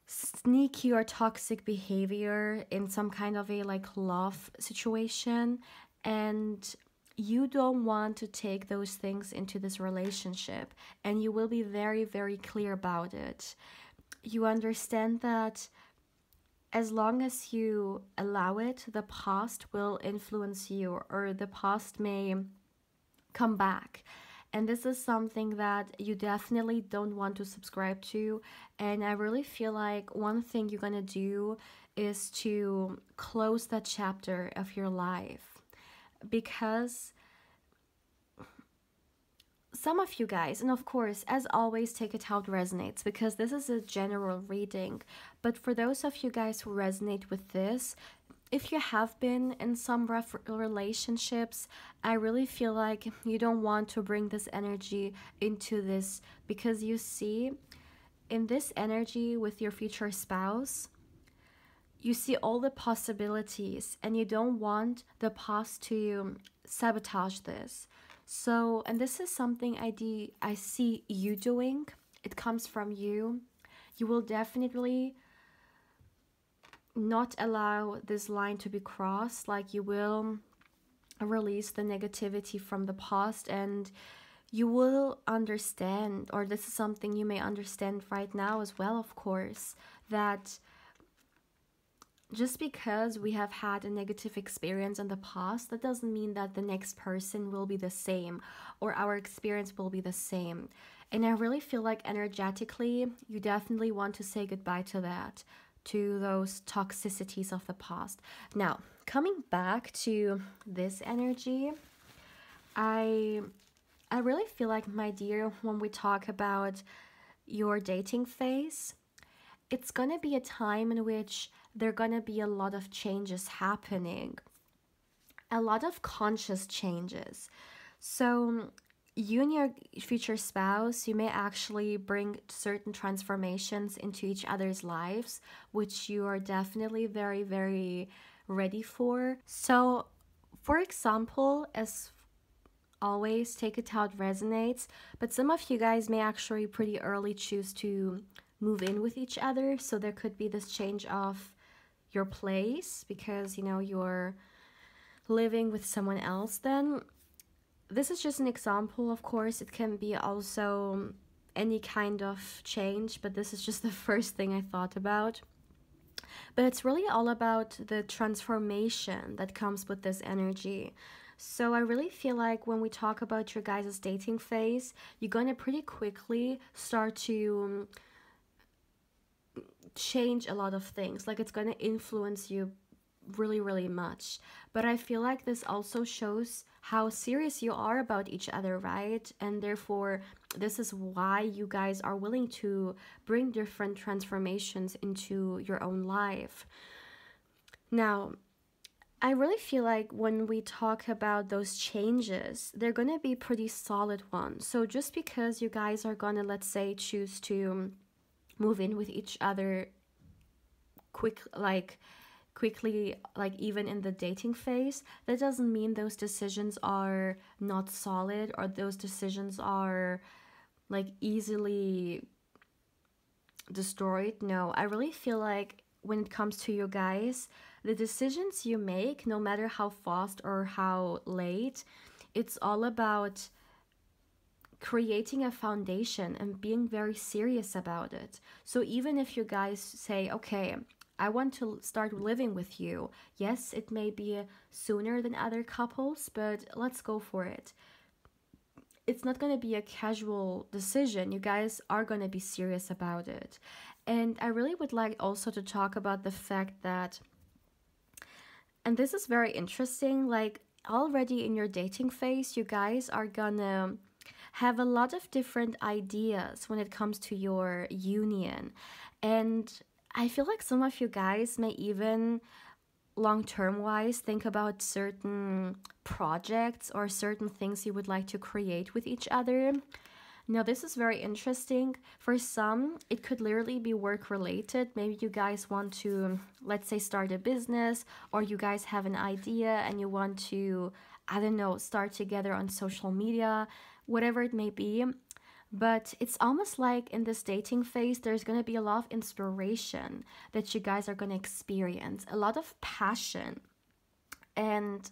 sneaky or toxic behavior in some kind of a like love situation, and you don't want to take those things into this relationship, and you will be very, very clear about it. You understand that as long as you allow it, the past will influence you, or the past may come back. And this is something that you definitely don't want to subscribe to. And I really feel like one thing you're gonna do is to close that chapter of your life, because some of you guys, and of course, as always, take it how it resonates, because this is a general reading. But for those of you guys who resonate with this, if you have been in some rough relationships, I really feel like you don't want to bring this energy into this, because you see, in this energy with your future spouse, you see all the possibilities and you don't want the past to sabotage this. So, and this is something I see you doing. It comes from you. You will definitely not allow this line to be crossed. Like, you will release the negativity from the past, and you will understand, or this is something you may understand right now as well, of course, that just because we have had a negative experience in the past, that doesn't mean that the next person will be the same or our experience will be the same. And I really feel like energetically, you definitely want to say goodbye to that, to those toxicities of the past. Now, coming back to this energy, I really feel like, my dear, when we talk about your dating phase, it's gonna be a time in which there are gonna be a lot of changes happening, a lot of conscious changes. So you and your future spouse, you may actually bring certain transformations into each other's lives, which you are definitely very, very ready for. So, for example, as always, take it how it resonates, but some of you guys may actually pretty early choose to move in with each other. So there could be this change of your place because, you know, you're living with someone else. Then this is just an example, of course. It can be also any kind of change, but this is just the first thing I thought about. But it's really all about the transformation that comes with this energy. So I really feel like when we talk about your guys' dating phase, you're gonna pretty quickly start to change a lot of things. Like, it's gonna influence you really, really much. But I feel like this also shows how serious you are about each other, right? And therefore, this is why you guys are willing to bring different transformations into your own life. Now, I really feel like when we talk about those changes, they're gonna be pretty solid ones. So just because you guys are gonna, let's say, choose to move in with each other quickly, like even in the dating phase, that doesn't mean those decisions are not solid or those decisions are like easily destroyed. No, I really feel like when it comes to you guys, the decisions you make, no matter how fast or how late, it's all about creating a foundation and being very serious about it. So even if you guys say, okay, I want to start living with you, yes, it may be sooner than other couples, but let's go for it. It's not going to be a casual decision. You guys are going to be serious about it. And I really would like also to talk about the fact that, and this is very interesting, like already in your dating phase, you guys are gonna have a lot of different ideas when it comes to your union. And I feel like some of you guys may even long-term wise think about certain projects or certain things you would like to create with each other. Now, this is very interesting. For some, it could literally be work related. Maybe you guys want to, let's say, start a business, or you guys have an idea and you want to, I don't know, start together on social media, whatever it may be. But it's almost like in this dating phase, there's going to be a lot of inspiration that you guys are going to experience, a lot of passion. And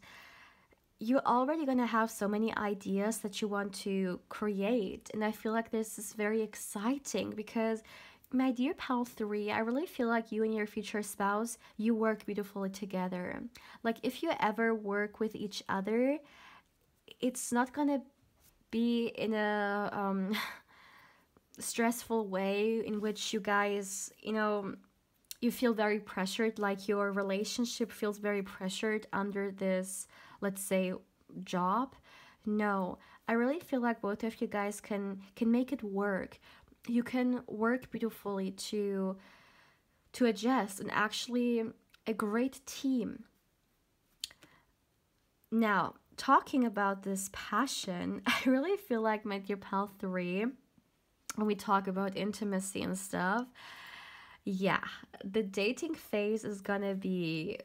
you're already going to have so many ideas that you want to create. And I feel like this is very exciting because, my dear pal 3, I really feel like you and your future spouse, you work beautifully together. Like, if you ever work with each other, it's not going to be in a stressful way in which you guys, you know, you feel very pressured, like your relationship feels very pressured under this, let's say, job. No, I really feel like both of you guys can make it work. You can work beautifully to adjust, and actually a great team. Now, talking about this passion, I really feel like, my dear pal 3, when we talk about intimacy and stuff, Yeah, the dating phase is gonna be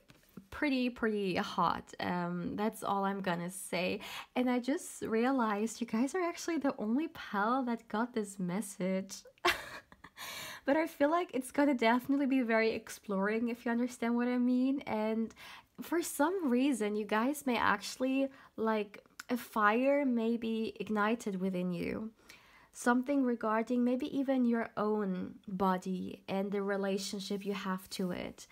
pretty hot. That's all I'm gonna say. And I just realized you guys are actually the only pal that got this message. But I feel like it's gonna definitely be very exploring, if you understand what I mean. And for some reason, you guys may actually like a fire may be ignited within you, something regarding maybe even your own body and the relationship you have to it.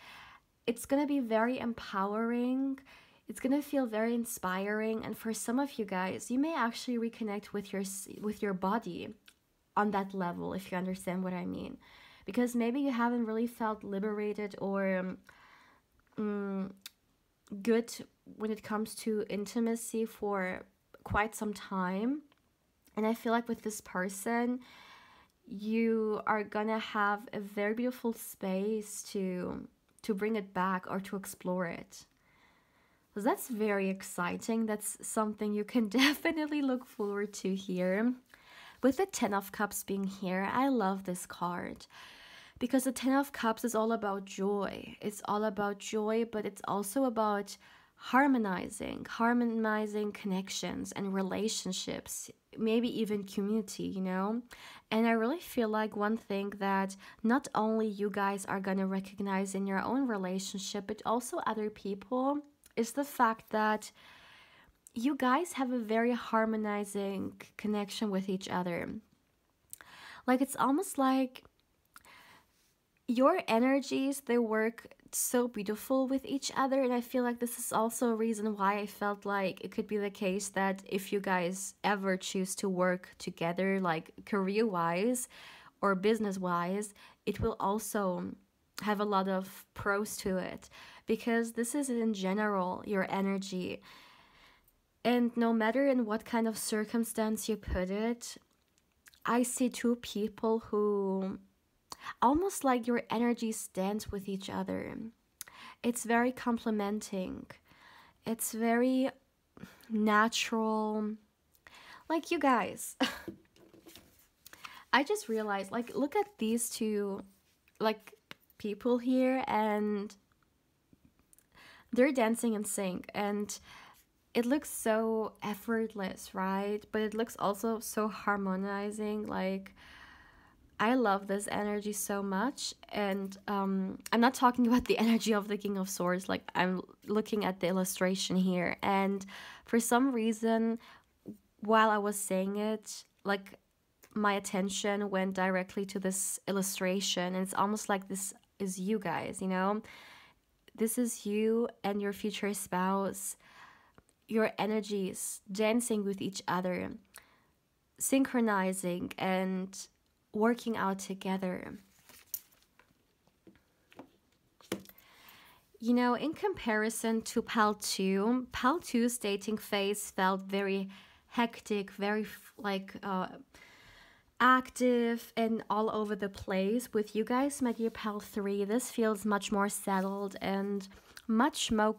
It's going to be very empowering. It's going to feel very inspiring, and for some of you guys, you may actually reconnect with your body on that level, if you understand what I mean. Because maybe you haven't really felt liberated or good when it comes to intimacy for quite some time. And I feel like with this person, you are gonna have a very beautiful space to bring it back or to explore it. So that's very exciting. That's something you can definitely look forward to here. With the Ten of Cups being here, I love this card because the Ten of Cups is all about joy. It's all about joy, but it's also about harmonizing connections and relationships, maybe even community, you know. And I really feel like one thing that not only you guys are going to recognize in your own relationship, but also other people, is the fact that you guys have a very harmonizing connection with each other. Like it's almost like your energies, they work so beautiful with each other, and I feel like this is also a reason why I felt like it could be the case that if you guys ever choose to work together, like career wise or business wise, it will also have a lot of pros to it, because this is in general your energy. And no matter in what kind of circumstance you put it, I see two people who almost like your energies dance with each other. It's very complementing. It's very natural. Like you guys, I just realized, like, look at these two, like, people here, and they're dancing in sync, and it looks so effortless, right? But it looks also so harmonizing. Like, I love this energy so much. And I'm not talking about the energy of the King of Swords. Like, I'm looking at the illustration here. And for some reason, while I was saying it, like, my attention went directly to this illustration. And it's almost like this is you guys, you know? This is you and your future spouse, your energies dancing with each other, synchronizing and working out together. You know, in comparison to Pal 2, Pal 2's dating phase felt very hectic, very active and all over the place. With you guys, my dear Pal 3, this feels much more settled and much more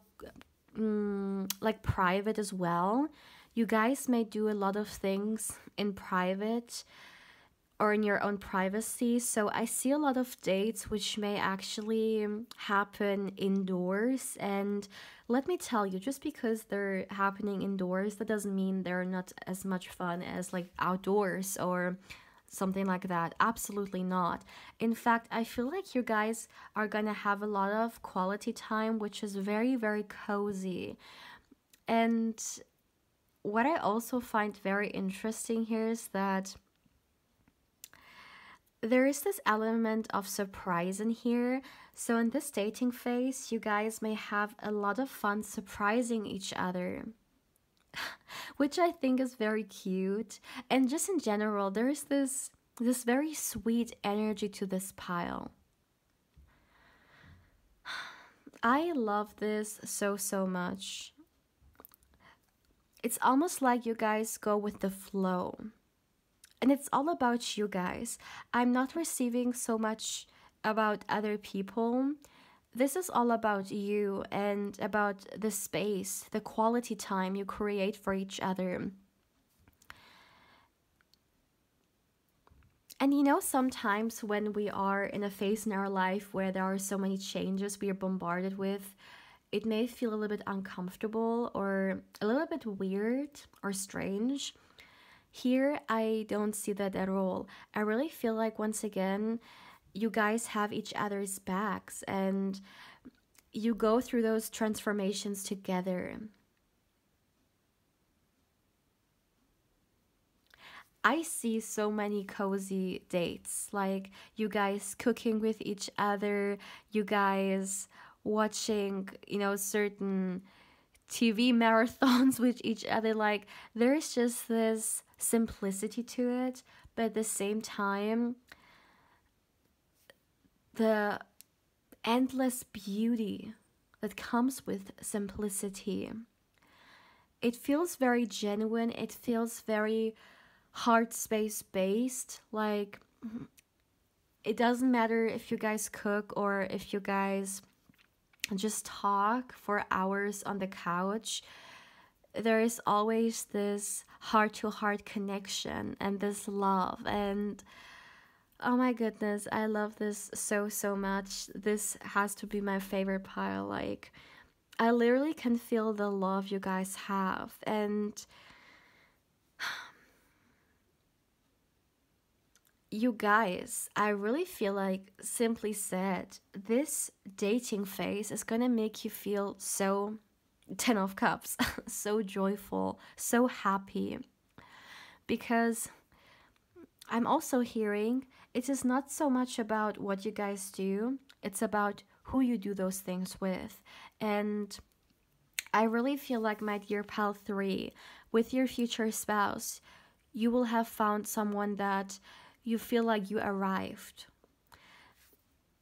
like private as well. You guys may do a lot of things in private or in your own privacy. So I see a lot of dates which may actually happen indoors. And let me tell you, just because they're happening indoors, that doesn't mean they're not as much fun as like outdoors or something like that. Absolutely not. In fact, I feel like you guys are gonna have a lot of quality time, which is very, very cozy. And what I also find very interesting here is that there is this element of surprise in here. So in this dating phase, you guys may have a lot of fun surprising each other, which I think is very cute. And just in general, there is this very sweet energy to this pile. I love this so much. It's almost like you guys go with the flow. And it's all about you guys. I'm not receiving so much about other people. This is all about you and about the space, the quality time you create for each other. And you know, sometimes when we are in a phase in our life where there are so many changes we are bombarded with, it may feel a little bit uncomfortable or a little bit weird or strange. Here, I don't see that at all. I really feel like, once again, you guys have each other's backs and you go through those transformations together. I see so many cozy dates, like you guys cooking with each other, you guys watching, you know, certain TV marathons with each other. Like, there's just this simplicity to it, but at the same time, the endless beauty that comes with simplicity. It feels very genuine, it feels very heart space based. Like, it doesn't matter if you guys cook or if you guys just talk for hours on the couch. There is always this heart to heart connection and this love. And oh my goodness, I love this so, so much. This has to be my favorite pile. Like, I literally can feel the love you guys have. And you guys, I really feel like, simply said, this dating phase is gonna make you feel so 10 of cups, so joyful, so happy. Because I'm also hearing it is not so much about what you guys do, it's about who you do those things with. And I really feel like, my dear pal 3, with your future spouse, you will have found someone that you feel like you arrived.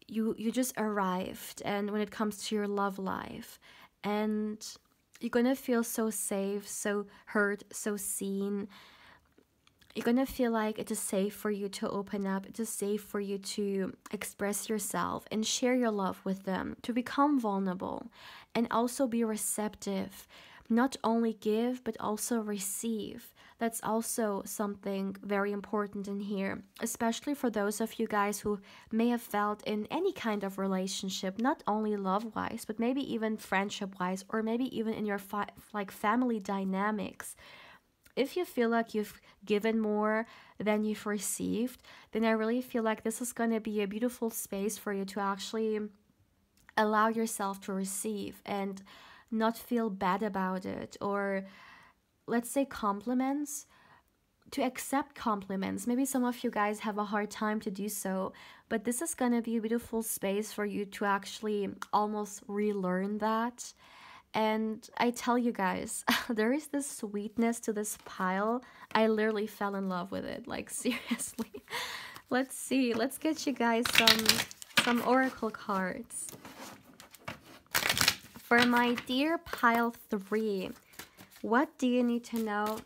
You just arrived, and when it comes to your love life, and you're gonna feel so safe, so heard, so seen. You're gonna feel like it is safe for you to open up, it is safe for you to express yourself and share your love with them, to become vulnerable and also be receptive. Not only give, but also receive. That's also something very important in here, especially for those of you guys who may have felt in any kind of relationship, not only love-wise, but maybe even friendship-wise, or maybe even in your family dynamics. If you feel like you've given more than you've received, then I really feel like this is going to be a beautiful space for you to actually allow yourself to receive and not feel bad about it. Or let's say compliments, to accept compliments. Maybe some of you guys have a hard time to do so, but this is going to be a beautiful space for you to actually almost relearn that. And I tell you guys, there is this sweetness to this pile. I literally fell in love with it, like, seriously. Let's see, let's get you guys some oracle cards. For my dear pile 3, what do you need to know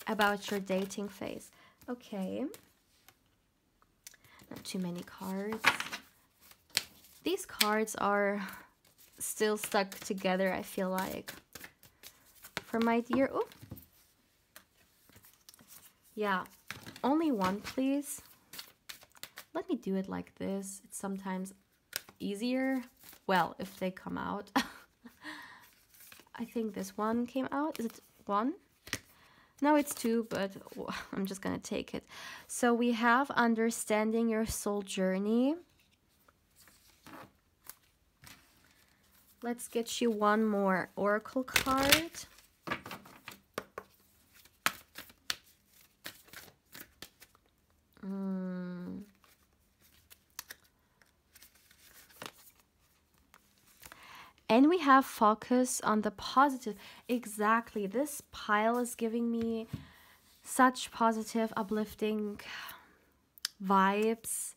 about your dating phase? Okay. Not too many cards. These cards are still stuck together, I feel like. For my dear... Oh. Yeah. Only one, please. Let me do it like this. It's sometimes easier. Well, if they come out. I think this one came out. Is it one? No, it's 2, but I'm just gonna take it. So we have understanding your soul journey. Let's get you one more oracle card. And we have focus on the positive. Exactly. This pile is giving me such positive, uplifting vibes.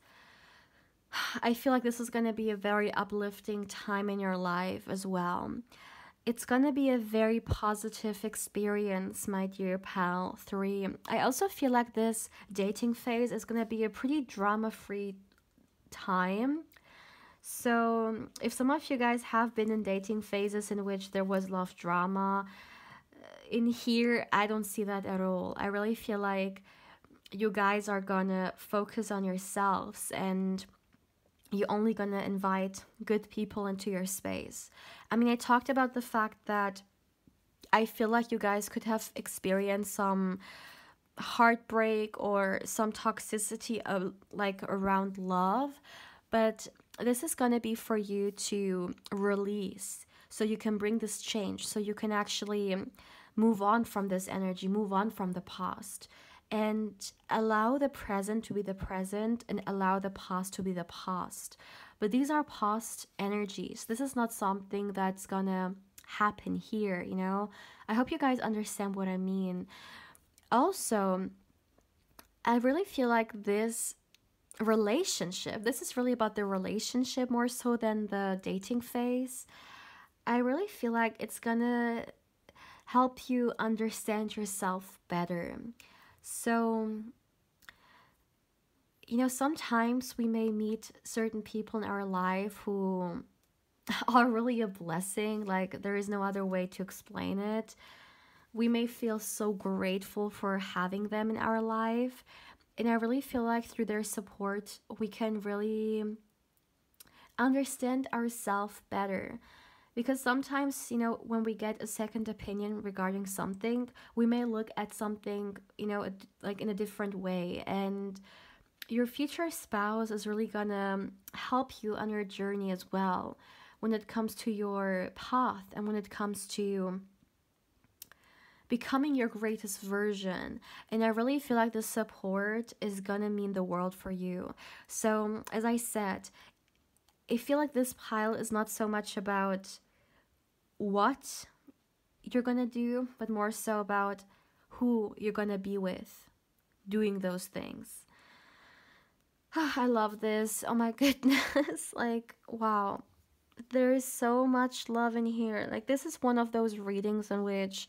I feel like this is going to be a very uplifting time in your life as well. It's going to be a very positive experience, my dear pal 3. I also feel like this dating phase is going to be a pretty drama-free time. So if some of you guys have been in dating phases in which there was love drama, in here, I don't see that at all. I really feel like you guys are gonna focus on yourselves, and you're only gonna invite good people into your space. I mean, I talked about the fact that I feel like you guys could have experienced some heartbreak or some toxicity of, like, around love, but this is going to be for you to release, so you can bring this change, so you can actually move on from this energy, move on from the past, and allow the present to be the present and allow the past to be the past. But these are past energies. This is not something that's gonna happen here, you know? I hope you guys understand what I mean. Also, I really feel like this relationship, this is really about the relationship more so than the dating phase. I really feel like it's gonna help you understand yourself better. So, you know, sometimes we may meet certain people in our life who are really a blessing. Like, there is no other way to explain it. We may feel so grateful for having them in our life. And I really feel like through their support, we can really understand ourselves better. Because sometimes, you know, when we get a second opinion regarding something, we may look at something, you know, like in a different way. And your future spouse is really gonna help you on your journey as well when it comes to your path and when it comes to becoming your greatest version. And I really feel like the support is gonna mean the world for you. So, as I said, I feel like this pile is not so much about what you're gonna do, but more so about who you're gonna be with doing those things. I love this. Oh my goodness. Like, wow. There is so much love in here. Like, this is one of those readings in which,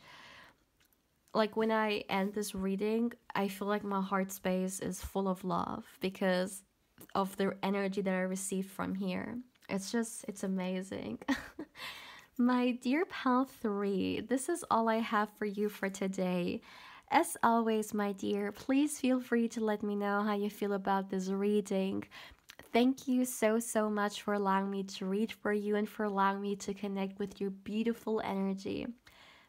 like, when I end this reading, I feel like my heart space is full of love because of the energy that I received from here. It's amazing. My dear pal 3, this is all I have for you for today. As always, my dear, please feel free to let me know how you feel about this reading. Thank you so much for allowing me to read for you and for allowing me to connect with your beautiful energy.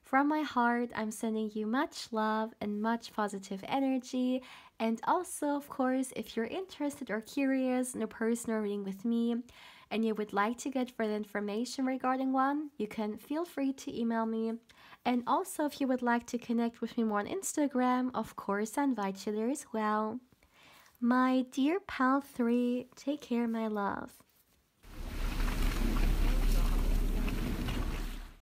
From my heart, I'm sending you much love and much positive energy. And also, of course, if you're interested or curious in a personal reading with me and you would like to get further information regarding one, you can feel free to email me. And also, if you would like to connect with me more on Instagram, of course, I invite you there as well. My dear pal 3, take care, my love.